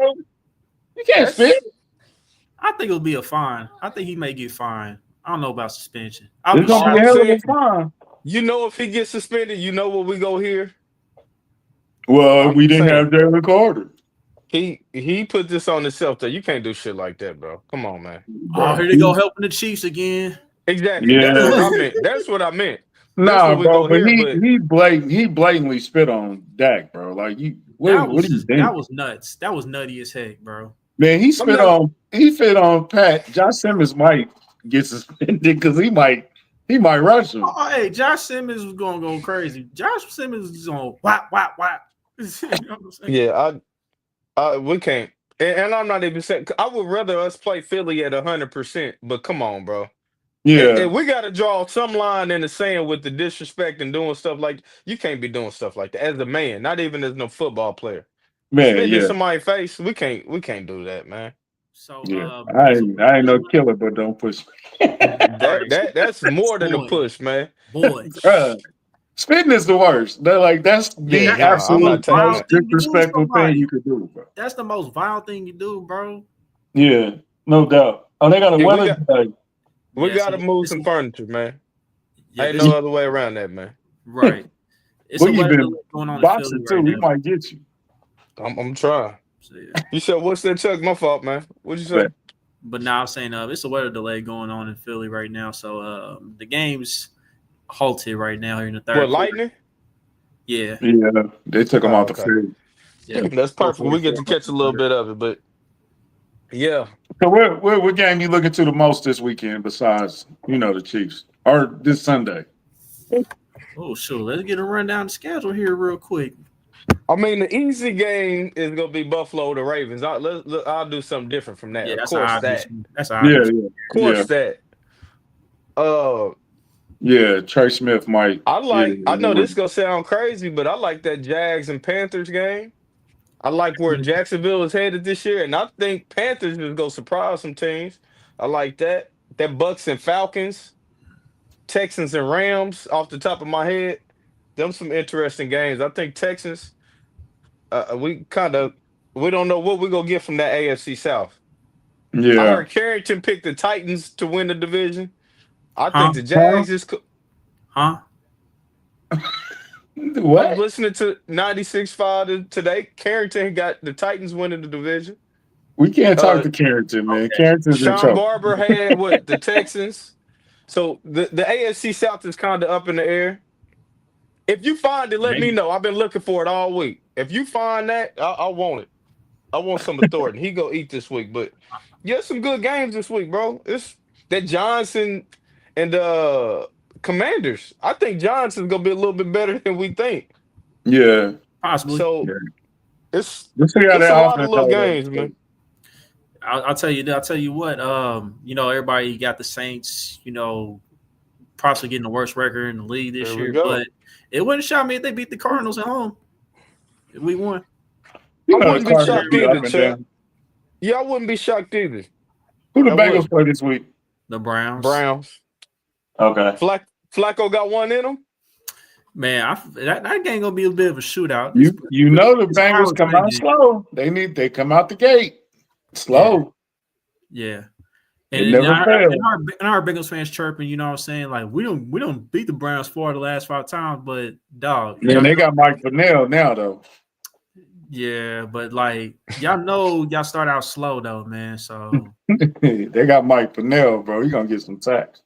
[SPEAKER 4] You can't spit.
[SPEAKER 1] I think it'll be a fine. I think he may get fined. I don't know about suspension.
[SPEAKER 4] It's gonna be a hell of a fine.
[SPEAKER 3] You know, if he gets suspended, you know what we go here.
[SPEAKER 4] Well, we didn't have Jalen Carter.
[SPEAKER 3] He put this on himself. Though. You can't do shit like that, bro. Come on, man.
[SPEAKER 1] Oh, here they go helping the Chiefs again.
[SPEAKER 3] Exactly. Yeah. That's what I meant.
[SPEAKER 4] Nah, bro, but he blatantly spit on Dak, bro. Like
[SPEAKER 1] that was nuts. That was nutty as heck, bro.
[SPEAKER 4] Man, he spit on Pat. Josh Simmons might get suspended because he might rush him.
[SPEAKER 1] Oh, hey, Josh Simmons was gonna go crazy. Josh Simmons is on whap. You know what I'm saying?
[SPEAKER 3] Yeah, we can't. And I'm not even saying I would rather us play Philly at 100%, but come on, bro.
[SPEAKER 4] Yeah,
[SPEAKER 3] and we got to draw some line in the sand with the disrespect and doing stuff like you can't be doing stuff like that as a man, not even as no football player.
[SPEAKER 4] Man,
[SPEAKER 3] spitting in somebody's face, we can't do that, man.
[SPEAKER 1] So
[SPEAKER 4] yeah, I ain't no killer, but don't push me.
[SPEAKER 3] That's more than a push, man.
[SPEAKER 1] Boy.
[SPEAKER 4] Spitting is the worst. That's the
[SPEAKER 3] I'm not
[SPEAKER 4] absolute
[SPEAKER 3] taking
[SPEAKER 4] most
[SPEAKER 3] that.
[SPEAKER 4] disrespectful thing you could do, bro.
[SPEAKER 1] That's the most vile thing you do, bro.
[SPEAKER 4] Yeah, no doubt. Oh, they got a weather delay.
[SPEAKER 3] We got to move some furniture, man. Ain't no other way around that, man.
[SPEAKER 1] Right. It's
[SPEAKER 4] well,
[SPEAKER 1] a
[SPEAKER 4] you've been
[SPEAKER 1] going on
[SPEAKER 4] boxing
[SPEAKER 1] in
[SPEAKER 4] too.
[SPEAKER 1] Philly
[SPEAKER 4] We might get you.
[SPEAKER 3] I'm trying. So, yeah. You said what's that, Chuck? My fault, man. What'd you say?
[SPEAKER 1] But now I'm saying it's a weather delay going on in Philly right now. So the game's halted right now here in the third quarter.
[SPEAKER 3] Lightning?
[SPEAKER 1] Yeah.
[SPEAKER 4] Yeah, they took them off the field.
[SPEAKER 3] Yeah, that's perfect. We get to catch a little bit of it, but yeah.
[SPEAKER 4] So what game you looking to the most this weekend besides, the Chiefs? Or this Sunday?
[SPEAKER 1] Oh, sure. Let's get a rundown the schedule here real quick.
[SPEAKER 3] I mean, the easy game is gonna be Buffalo the Ravens. I'll do something different from that.
[SPEAKER 1] Yeah,
[SPEAKER 3] of course that.
[SPEAKER 1] That's
[SPEAKER 4] obvious.
[SPEAKER 3] Yeah. Of course that.
[SPEAKER 4] Yeah, Trey Smith might.
[SPEAKER 3] I know this gonna sound crazy, but I like that Jags and Panthers game. I like where Jacksonville is headed this year, and I think Panthers is gonna surprise some teams. I like that. That Bucks and Falcons, Texans and Rams off the top of my head. Them some interesting games. I think Texans. We don't know what we're gonna get from that AFC South.
[SPEAKER 4] Yeah,
[SPEAKER 3] I heard Carrington picked the Titans to win the division. I think the Jags is.
[SPEAKER 4] What?
[SPEAKER 3] I was listening to 96.5 today. Carrington got the Titans winning the division.
[SPEAKER 4] We can't talk to Carrington, man. Okay. Carrington's in trouble.
[SPEAKER 3] Sean Barber had the Texans. So the AFC South is kind of up in the air. If you find it, let me know. I've been looking for it all week. If you find that, I want it. I want some of Thornton. He go eat this week. But yeah, some good games this week, bro. It's that Johnson and Commanders. I think Johnson's gonna be a little bit better than we think.
[SPEAKER 4] Yeah,
[SPEAKER 1] possibly.
[SPEAKER 3] So it's
[SPEAKER 4] a
[SPEAKER 3] lot of little games, man.
[SPEAKER 1] I'll tell you what. Everybody got the Saints. Possibly getting the worst record in the league this year, but it wouldn't shock me if they beat the Cardinals at home. If we won.
[SPEAKER 3] I wouldn't be shocked either, Chuck. Yeah, I wouldn't be shocked either.
[SPEAKER 4] Who the Bengals play this week?
[SPEAKER 1] The Browns.
[SPEAKER 4] Okay.
[SPEAKER 3] Flacco got one in him?
[SPEAKER 1] Man, that game gonna be a bit of a shootout.
[SPEAKER 4] The Bengals come out slow. They come out the gate slow.
[SPEAKER 1] Yeah.
[SPEAKER 4] And
[SPEAKER 1] our Bengals fans chirping, you know what I'm saying? Like we don't beat the Browns 4 of the last 5 times, but dog.
[SPEAKER 4] Man, they got Mike Fennell now though.
[SPEAKER 1] Yeah, but like y'all start out slow though, man. So
[SPEAKER 4] they got Mike Fennell, bro. He's gonna get some sacks.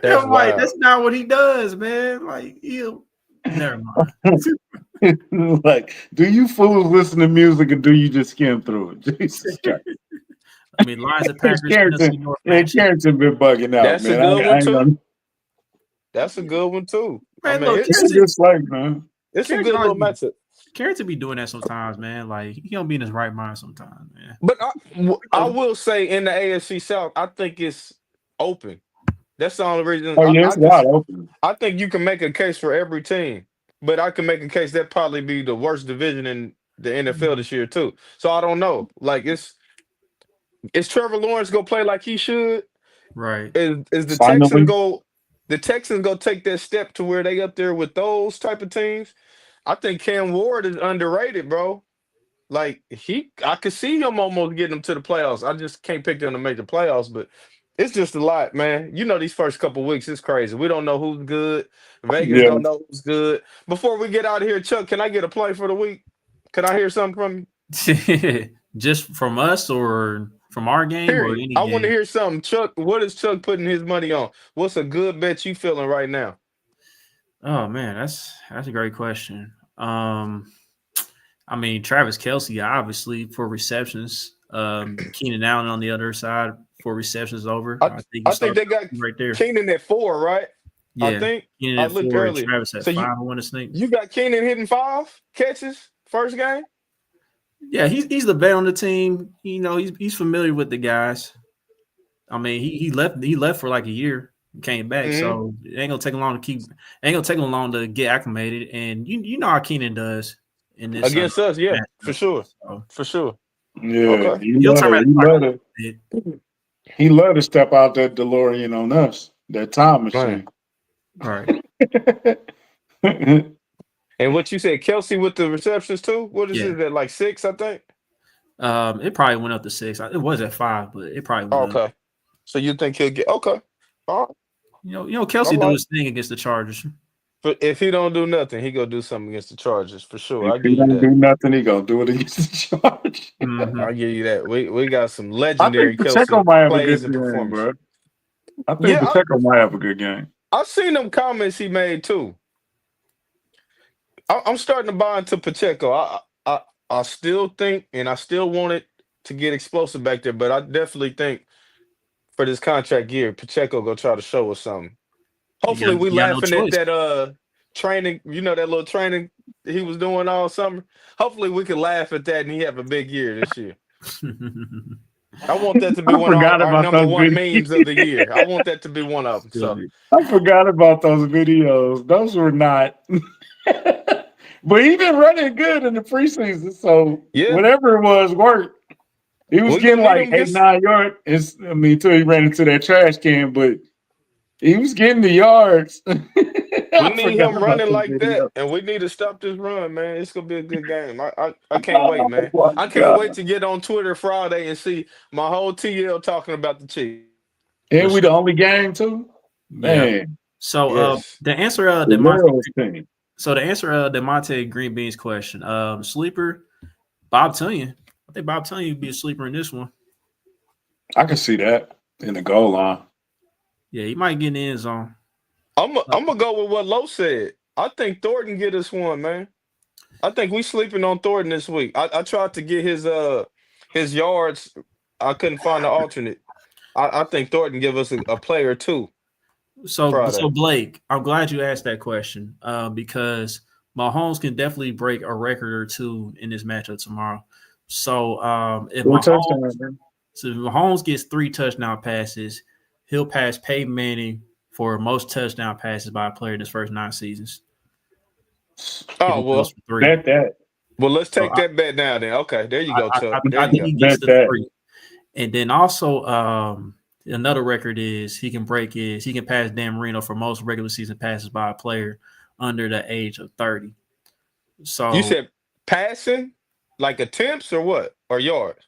[SPEAKER 1] That's not what he does, man. Like never mind.
[SPEAKER 4] Like, do you fools listen to music or do you just skim through it? Jesus Christ.
[SPEAKER 1] I mean, Lions and Packers.
[SPEAKER 4] Carrington been bugging out.
[SPEAKER 3] That's
[SPEAKER 4] man.
[SPEAKER 3] a good one too. That's a good one too.
[SPEAKER 1] Man,
[SPEAKER 4] it's a good slate, man.
[SPEAKER 3] It's a good little matchup.
[SPEAKER 1] Carrington be doing that sometimes, man. Like he don't be in his right mind sometimes, man.
[SPEAKER 3] But I will say in the AFC South, I think it's open. That's the only reason.
[SPEAKER 4] It's wide open.
[SPEAKER 3] I think you can make a case for every team, but I can make a case that probably be the worst division in the NFL this year too. So I don't know. Like is Trevor Lawrence gonna play like he should?
[SPEAKER 1] Right.
[SPEAKER 3] Is the Texans go? The Texans go take that step to where they up there with those type of teams. I think Cam Ward is underrated, bro. Like I could see him almost getting them to the playoffs. I just can't pick them to make the playoffs, but it's just a lot, man. These first couple of weeks, it's crazy. We don't know who's good. Vegas don't know who's good. Before we get out of here, Chuck, can I get a play for the week? Can I hear something from
[SPEAKER 1] you? Just from us or from our game? Or any
[SPEAKER 3] I want to hear something. Chuck, what is Chuck putting his money on? What's a good bet you feeling right now?
[SPEAKER 1] Oh, man, that's a great question. I mean, Travis Kelce, obviously, for receptions. Keenan Allen on the other side for receptions over.
[SPEAKER 3] I think they got
[SPEAKER 1] right there.
[SPEAKER 3] Keenan at 4, right?
[SPEAKER 1] Yeah,
[SPEAKER 3] I think
[SPEAKER 1] Keenan at 4,
[SPEAKER 3] earlier.
[SPEAKER 1] Travis at 5. I want to sneak.
[SPEAKER 3] You got Keenan hitting 5 catches first game?
[SPEAKER 1] Yeah, he's the vet on the team. He's familiar with the guys. I mean, he left for like a year, came back, so it ain't gonna take him long to get acclimated. And you know how Keenan does in this
[SPEAKER 3] against us, yeah, for sure, for sure.
[SPEAKER 4] Yeah,
[SPEAKER 3] Okay.
[SPEAKER 4] he love to step out that DeLorean on us, that time machine.
[SPEAKER 1] Right.
[SPEAKER 3] And what you said, Kelsey with the receptions too? What is it at like 6, I think?
[SPEAKER 1] It probably went up to 6. It was at 5, but it probably went up.
[SPEAKER 3] So you think he'll get all right.
[SPEAKER 1] You know, Kelsey do his thing against the Chargers.
[SPEAKER 3] But if he don't do nothing, he gonna do something against the Chargers for sure.
[SPEAKER 4] If he don't do nothing, he gonna do it against the Chargers.
[SPEAKER 3] I'll give you that. We got some legendary Kelsey plays and performances.
[SPEAKER 4] Bro. I think Pacheco might have a good game.
[SPEAKER 3] I've seen them comments he made too. I'm starting to buy into Pacheco. I still think, and I still want it to get explosive back there, but I definitely think for this contract year, Pacheco gonna try to show us something. Hopefully, we laughing at that training. You know, that little training he was doing all summer. Hopefully, we can laugh at that and he have a big year this year. I want that to be one of our number one memes of the year. I want that to be one of them. So
[SPEAKER 4] I forgot about those videos. Those were not. But he been running good in the preseason. So whatever it was worked. He was getting like 8-9 yards. Until he ran into that trash can, but he was getting the yards.
[SPEAKER 3] We need him running like that, and we need to stop this run, man. It's gonna be a good game. I can't wait, man. I can't wait to get on Twitter Friday and see my whole TL talking about the Chiefs.
[SPEAKER 4] And we the only game too, man.
[SPEAKER 1] Yeah. So the answer that Monte Green Bean's question, sleeper, Bob Tunyon. I think Bob Tunyon would be a sleeper in this one.
[SPEAKER 4] I can see that in the goal line.
[SPEAKER 1] Yeah, he might get in the end zone.
[SPEAKER 3] I'm gonna go with what Lowe said. I think Thornton get us one, man. I think we sleeping on Thornton this week. I tried to get his yards. I couldn't find an alternate. I think Thornton give us a play or two.
[SPEAKER 1] So Blake, I'm glad you asked that question because Mahomes can definitely break a record or two in this matchup tomorrow. So if Mahomes gets 3 touchdown passes, he'll pass Peyton Manning for most touchdown passes by a player in his first 9 seasons.
[SPEAKER 3] Oh, well,
[SPEAKER 4] bet that.
[SPEAKER 3] Well, let's take that bet now then. Okay, there you go, Chuck.
[SPEAKER 1] I think he gets to 3. And then also another record is he can pass Dan Marino for most regular season passes by a player under the age of 30. So
[SPEAKER 3] you said passing, like attempts or what? Or yards?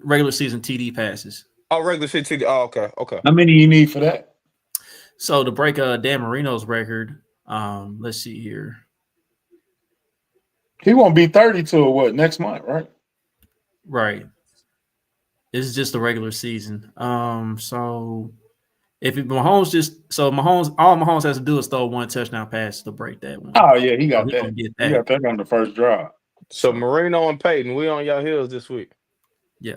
[SPEAKER 1] Regular season TD passes.
[SPEAKER 3] Oh, regular season TD. Oh, okay.
[SPEAKER 4] How many you need for that?
[SPEAKER 1] So to break Dan Marino's record, let's see here.
[SPEAKER 4] He won't be 30 till next month, right?
[SPEAKER 1] Right. This is just the regular season. So if Mahomes, all Mahomes has to do is throw 1 touchdown pass to break that one.
[SPEAKER 4] Oh yeah, he got that. He got that on the first drive.
[SPEAKER 3] So Marino and Peyton, we on y'all heels this week.
[SPEAKER 1] Yeah.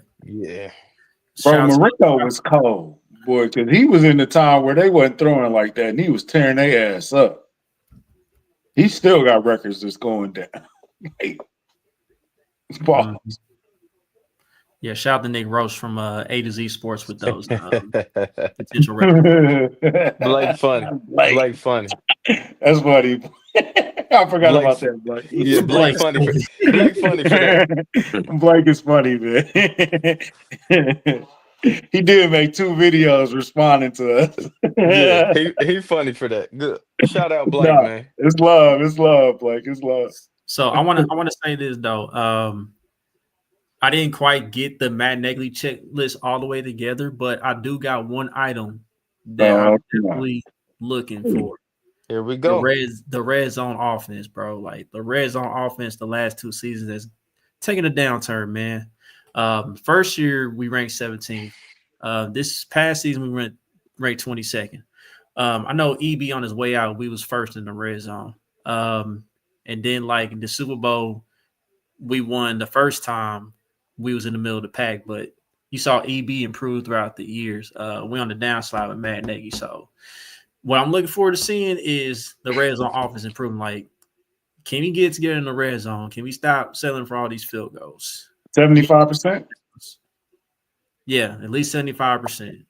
[SPEAKER 4] Bro, Marino was cold, boy, because he was in the time where they wasn't throwing like that, and he was tearing their ass up. He still got records that's going down.
[SPEAKER 1] Yeah, shout out to Nick Roche from A to Z Sports with those potential records.
[SPEAKER 3] Blake funny.
[SPEAKER 4] That's funny. I forgot about that, Blake.
[SPEAKER 3] Yeah, Blake funny. Blake funny for that.
[SPEAKER 4] Blake is funny, man. He did make 2 videos responding to us.
[SPEAKER 3] Yeah, he funny for that. Good. Shout out Blake, man.
[SPEAKER 4] It's love, Blake. It's love.
[SPEAKER 1] So I want to say this though. I didn't quite get the Matt Nagy checklist all the way together, but I do got one item that I'm definitely looking for.
[SPEAKER 3] Here we go.
[SPEAKER 1] The red zone offense, bro. Like the red zone offense, the last 2 seasons has taken a downturn, man. First year we ranked 17th. This past season we ranked 22nd. I know EB on his way out, we was first in the red zone. And then like in the Super Bowl, we won the first time. We was in the middle of the pack, but you saw EB improve throughout the years. We're on the downside with Matt Nagy. So what I'm looking forward to seeing is the red zone offense improving. Like, can we get together in the red zone? Can we stop selling for all these field goals?
[SPEAKER 4] 75%?
[SPEAKER 1] Yeah, at least 75%.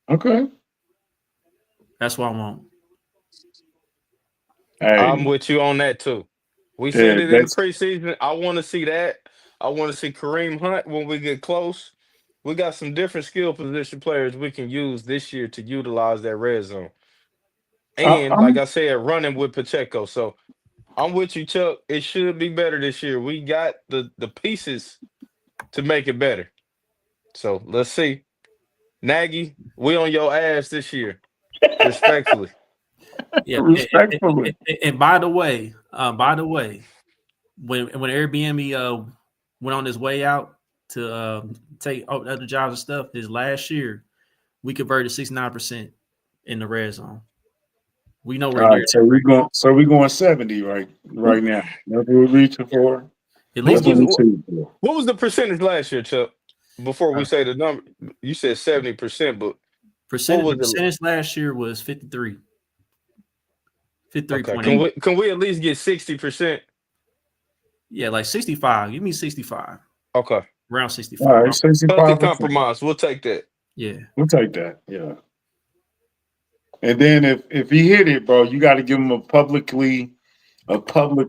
[SPEAKER 4] Okay.
[SPEAKER 1] That's what I want.
[SPEAKER 3] Hey. I'm with you on that too. We said it in preseason. I want to see that. I want to see Kareem Hunt when we get close. We got some different skill position players we can use this year to utilize that red zone. And like I said, running with Pacheco. So I'm with you, Chuck. It should be better this year. We got the pieces to make it better. So let's see. Nagy, we on your ass this year. Respectfully.
[SPEAKER 1] Yeah, respectfully. And by the way, when Airbnb went on his way out to take other jobs and stuff, his last year, we converted 69% in the red zone. We know we're
[SPEAKER 4] right, so we're going 70 right now. That's what we're reaching for.
[SPEAKER 1] At least
[SPEAKER 3] what was the percentage last year, Chuck? Before we say the number, you said 70%, but
[SPEAKER 1] percentage last year was 53. 53.8.
[SPEAKER 3] Okay. Can we at least get 60%?
[SPEAKER 1] Yeah, like 65. Give me 65.
[SPEAKER 3] Okay.
[SPEAKER 1] Around 65.
[SPEAKER 4] All right, 65.
[SPEAKER 3] Compromise. We'll take that.
[SPEAKER 1] Yeah.
[SPEAKER 4] We'll take that. Yeah. And then if he hit it, bro, you got to give him a public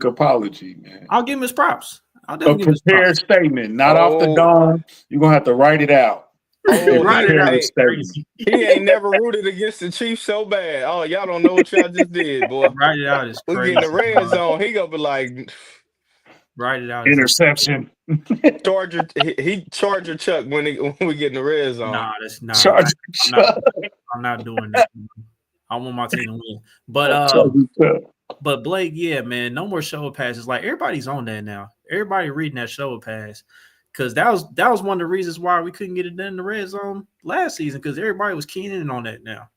[SPEAKER 4] apology, man.
[SPEAKER 1] I'll give him his props.
[SPEAKER 4] A prepared statement, not off the dome. You're gonna have to write it out.
[SPEAKER 3] Write it out. He ain't never rooted against the Chiefs so bad. Oh, y'all don't know what y'all just did, boy.
[SPEAKER 1] Write it out. Is crazy.
[SPEAKER 3] We get in the red zone. He gonna be like,
[SPEAKER 1] write it out.
[SPEAKER 4] Interception.
[SPEAKER 3] Charger Chuck when we get in the red zone.
[SPEAKER 1] Nah, that's not.
[SPEAKER 4] Charger Chuck.
[SPEAKER 1] I'm not doing that. I want my team to win. But Blake, yeah, man, no more show of passes. Like everybody's on that now. Everybody reading that show of pass. Because that was one of the reasons why we couldn't get it done in the red zone last season, because everybody was keying in on that now.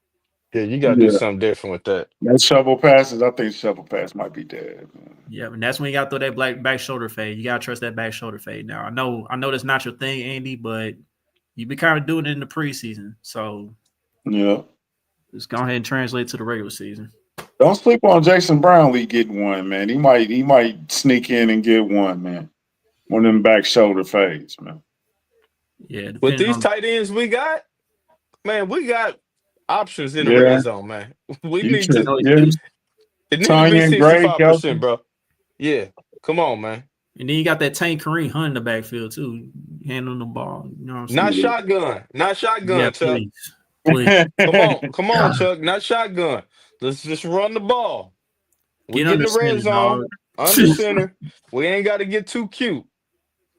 [SPEAKER 3] Yeah, you got to do something different with that.
[SPEAKER 4] That shovel passes, I think shovel pass might be dead. Man.
[SPEAKER 1] Yeah, and that's when you got to throw that back shoulder fade. You got to trust that back shoulder fade now. I know that's not your thing, Andy, but you've been kind of doing it in the preseason. So,
[SPEAKER 4] yeah.
[SPEAKER 1] Just go ahead and translate to the regular season.
[SPEAKER 4] Don't sleep on Jason Brownlee getting one, man. He might sneak in and get one, man. One of them back shoulder fades, man.
[SPEAKER 3] Yeah. With these tight ends we got, man, we got options in the red zone, man. We need to. It needs to be 65%, bro. Yeah. Come on, man.
[SPEAKER 1] And then you got that Tank Kareem Hunt in the backfield, too. Handling the ball. You know what I'm saying?
[SPEAKER 3] Not shotgun, yeah, Chuck.
[SPEAKER 1] Please.
[SPEAKER 3] Come on, Chuck. Not shotgun. Let's just run the ball. We get in the red zone, under center. We ain't got to get too cute.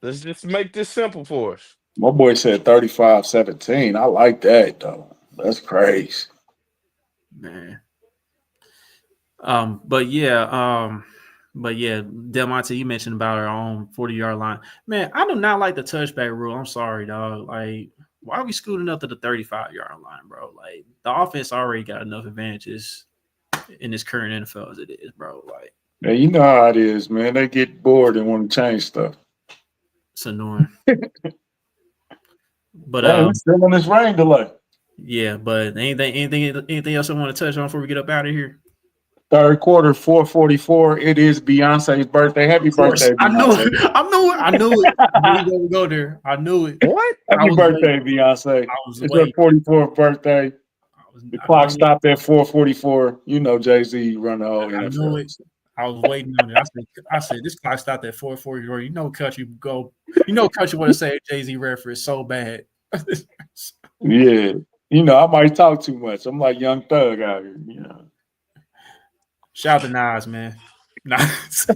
[SPEAKER 3] Let's just make this simple for us.
[SPEAKER 4] My boy said 35-17. I like that, though. That's crazy.
[SPEAKER 1] Man. But yeah, Del Monte, you mentioned about our own 40-yard line. Man, I do not like the touchback rule. I'm sorry, dog. Like, why are we scooting up to the 35-yard line, bro? Like, the offense already got enough advantages in this current NFL as it is, bro. Like,
[SPEAKER 4] yeah, you know how it is, man. They get bored and want to change stuff.
[SPEAKER 1] It's annoying. But
[SPEAKER 4] still on this rain delay.
[SPEAKER 1] Yeah, but anything else I want to touch on before we get up out of here?
[SPEAKER 4] Third quarter, 4:44. It is Beyonce's birthday. Happy birthday, Beyonce.
[SPEAKER 1] I knew it. I knew we go there. I knew it.
[SPEAKER 4] What? Happy birthday, Beyonce. It's her 44th birthday. The clock stopped at 4:44. You know, Jay-Z run the whole NFL.
[SPEAKER 1] I knew it. I was waiting on it. I said, this clock stopped at 4:44. You know, country go. You know, country want to say Jay-Z reference so bad.
[SPEAKER 4] Yeah, you know, I might talk too much. I'm like Young Thug out here. You know.
[SPEAKER 1] Shout out to Nas, man. Nas.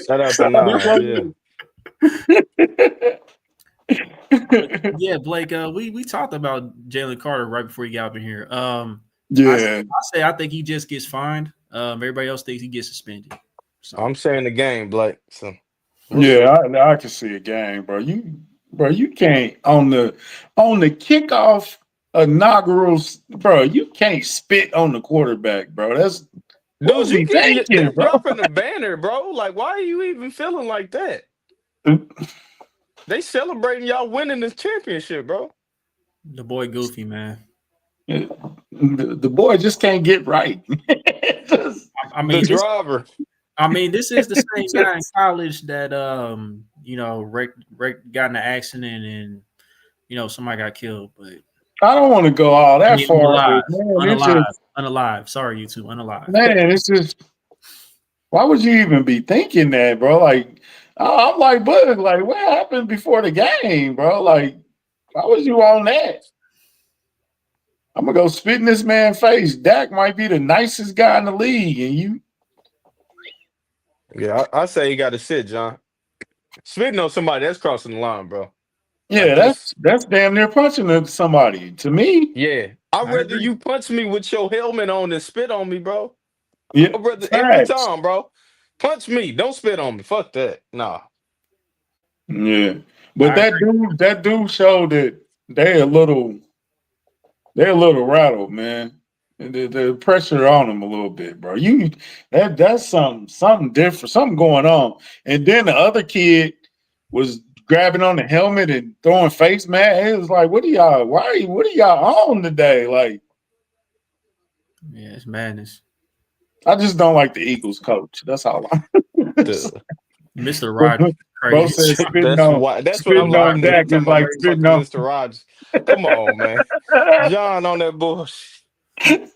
[SPEAKER 3] Shout out to
[SPEAKER 1] Nas. Yeah, Blake. We talked about Jalen Carter right before he got up in here.
[SPEAKER 4] Yeah,
[SPEAKER 1] I think he just gets fined. Everybody else thinks he gets suspended.
[SPEAKER 3] So I'm saying the game, Blake. So
[SPEAKER 4] yeah, I can see a game, bro. You can't on the kickoff inaugurals, bro. You can't spit on the quarterback, bro. That's
[SPEAKER 3] dude, you thinking, dropping the banner, bro. Like, why are you even feeling like that? They celebrating y'all winning this championship, bro.
[SPEAKER 1] The boy goofy, man.
[SPEAKER 4] The boy just can't get right.
[SPEAKER 3] The driver.
[SPEAKER 1] I mean, this is the same guy in college that Rick got in an accident and somebody got killed. But
[SPEAKER 4] I don't want to go all that far.
[SPEAKER 1] Unalive. Sorry, you two. Unalive.
[SPEAKER 4] Man, it's just why would you even be thinking that, bro? Like I'm like, Bug, like, what happened before the game, bro? Like, why was you on that? I'm gonna go spit in this man's face. Dak might be the nicest guy in the league, and you.
[SPEAKER 3] Yeah, I say you got to sit, John. Spitting on somebody that's crossing the line, bro.
[SPEAKER 4] Yeah,
[SPEAKER 3] Like
[SPEAKER 4] that's damn near punching somebody. To me,
[SPEAKER 3] yeah. I'd
[SPEAKER 1] I
[SPEAKER 3] rather
[SPEAKER 1] agree.
[SPEAKER 3] you punch me with your helmet on than spit on me, bro.
[SPEAKER 4] yeah,
[SPEAKER 3] I'd rather every
[SPEAKER 4] facts.
[SPEAKER 3] time, bro. Punch me, don't spit on me. Fuck that. Nah.
[SPEAKER 4] Yeah, but
[SPEAKER 1] I agree.
[SPEAKER 4] that dude showed that they're a little rattled, man. And the pressure on him a little bit, bro. That's something different, something going on. And then the other kid was grabbing on the helmet and throwing face mask. It was like, what are y'all on today? Like,
[SPEAKER 1] Yeah, it's madness.
[SPEAKER 4] I just don't like the Eagles coach. That's all.
[SPEAKER 1] Mr. Rogers,
[SPEAKER 4] Bro
[SPEAKER 1] crazy.
[SPEAKER 4] said
[SPEAKER 3] That's why. That's what I'm
[SPEAKER 4] spitting on
[SPEAKER 3] laughing at. He
[SPEAKER 4] Dak
[SPEAKER 3] talking
[SPEAKER 4] is
[SPEAKER 3] about
[SPEAKER 4] like
[SPEAKER 3] Mary
[SPEAKER 4] spitting
[SPEAKER 3] fucking
[SPEAKER 4] on.
[SPEAKER 3] Mr. Rogers. Come on, man. John on that bullshit.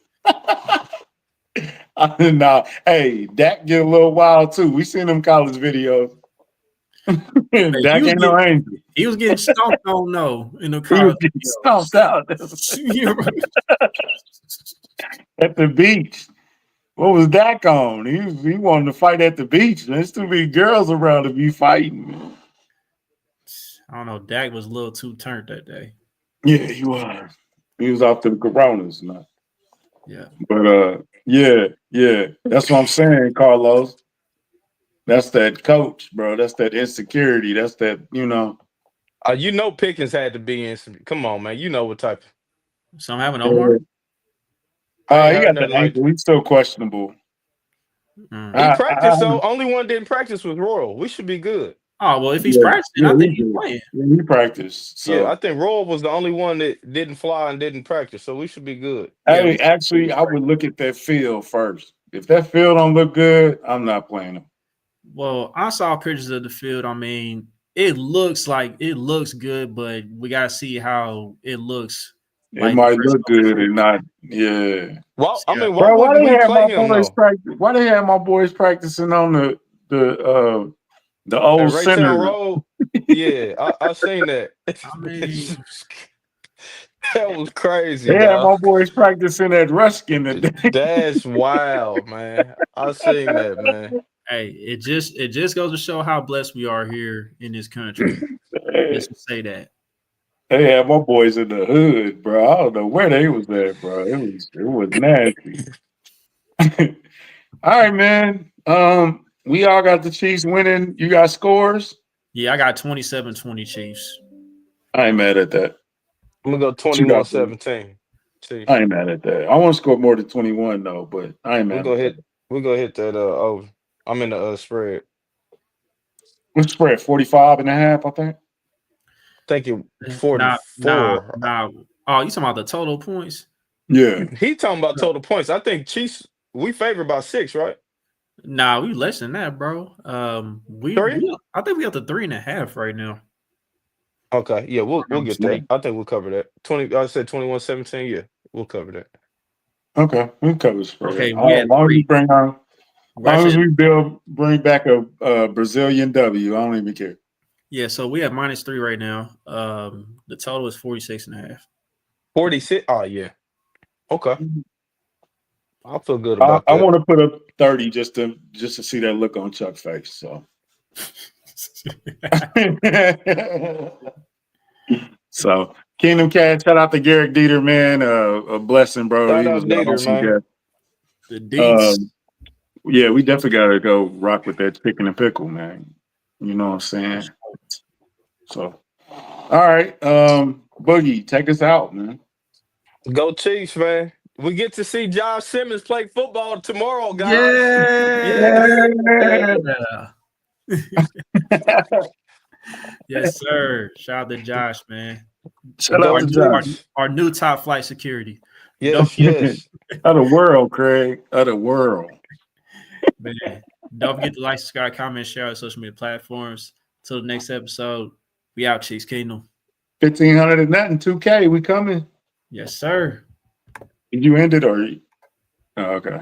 [SPEAKER 4] Nah, hey, Dak get a little wild too. We seen them college videos. Dak ain't no angel.
[SPEAKER 1] He was getting stomped on though in the
[SPEAKER 4] He was
[SPEAKER 1] college
[SPEAKER 4] getting
[SPEAKER 1] videos.
[SPEAKER 4] stomped out at the beach. What was Dak on? He wanted to fight at the beach. There's too many girls around to be fighting. Man.
[SPEAKER 1] I don't know. Dak was a little too turned that day.
[SPEAKER 4] Yeah, he was. He was off to the Coronas, man.
[SPEAKER 1] Yeah.
[SPEAKER 4] But yeah. That's what I'm saying, Carlos. That's that coach, bro. That's that insecurity. That's that,
[SPEAKER 3] You know Pickens had to be in some. Come on, man. You know what type.
[SPEAKER 1] So I'm having Omar.
[SPEAKER 4] He got the ankle. He's still questionable.
[SPEAKER 3] He practiced, so only one didn't practice was Royal. We should be good.
[SPEAKER 1] Oh, well, if he's practicing, I think he's playing.
[SPEAKER 4] Yeah, he practiced. So.
[SPEAKER 3] Yeah, I think Royal was the only one that didn't fly and didn't practice, so we should be good.
[SPEAKER 4] Hey, actually, I would look at that field first. If that field don't look good, I'm not playing him.
[SPEAKER 1] Well, I saw pictures of the field. I mean, it looks good, but we gotta see how it looks.
[SPEAKER 4] It might look good or not. Yeah.
[SPEAKER 3] Well, I mean, why would we play him though?
[SPEAKER 4] Why they have my boys practicing on the old center?
[SPEAKER 3] Road? Yeah, I seen that.
[SPEAKER 1] I mean,
[SPEAKER 3] that was crazy.
[SPEAKER 4] They had my boys practicing at Ruskin today.
[SPEAKER 3] That's wild, man. I seen that, man.
[SPEAKER 1] Hey, it just goes to show how blessed we are here in this country. Just to say that.
[SPEAKER 4] They had my boys in the hood, bro. I don't know where they was at, bro. It was nasty. All right, man. We all got the Chiefs winning. You got scores?
[SPEAKER 1] Yeah, I got 27-20 Chiefs.
[SPEAKER 4] I ain't mad at that.
[SPEAKER 3] I'm gonna go 21-17.
[SPEAKER 4] I ain't mad at that. I want to score more than 21 though, but I ain't mad.
[SPEAKER 3] We're gonna hit that over. I'm in the spread.
[SPEAKER 4] What's the spread? 45.5, I think.
[SPEAKER 3] Thank you. 44.
[SPEAKER 1] Nah. Oh, you talking about the total points?
[SPEAKER 4] Yeah.
[SPEAKER 3] He talking about total points. I think Chiefs, we favor about 6, right?
[SPEAKER 1] Nah, we less than that, bro. I think we got the 3.5 right now.
[SPEAKER 3] Okay. Yeah, we'll get that. I think we'll cover that. I said 21-17. Yeah, we'll cover that.
[SPEAKER 4] Okay. We'll cover the spread.
[SPEAKER 1] Okay,
[SPEAKER 4] as long as we bring back a Brazilian W, I don't even care.
[SPEAKER 1] Yeah, so we have -3 right now. The total is 46.5.
[SPEAKER 3] 46? Oh, yeah. Okay. I feel good about that.
[SPEAKER 4] I want to put up 30 just to see that look on Chuck's face. So, Kingdom Cast, shout out to Gehrig Dieter, man. A blessing, bro.
[SPEAKER 3] Shout
[SPEAKER 4] he
[SPEAKER 3] out
[SPEAKER 4] was
[SPEAKER 3] Dieter, man.
[SPEAKER 1] The Deets.
[SPEAKER 4] Yeah, we definitely got to go rock with that chicken and pickle, man. You know what I'm saying? So, all right. Boogie, take us out, man.
[SPEAKER 3] Go Chiefs, man. We get to see Josh Simmons play football tomorrow, guys.
[SPEAKER 1] Yeah. Yes, sir. Shout out to Josh, man.
[SPEAKER 4] Shout out to Josh.
[SPEAKER 1] Our new top flight security.
[SPEAKER 3] Yes.
[SPEAKER 4] Of the world, Craig. Of the world.
[SPEAKER 1] Man, don't forget to like, subscribe, comment, share on social media platforms. Till the next episode, we out, Chiefs Kingdom.
[SPEAKER 4] 1,500 and nothing, 2K. We coming.
[SPEAKER 1] Yes, sir.
[SPEAKER 4] Did you end it or? Oh, okay.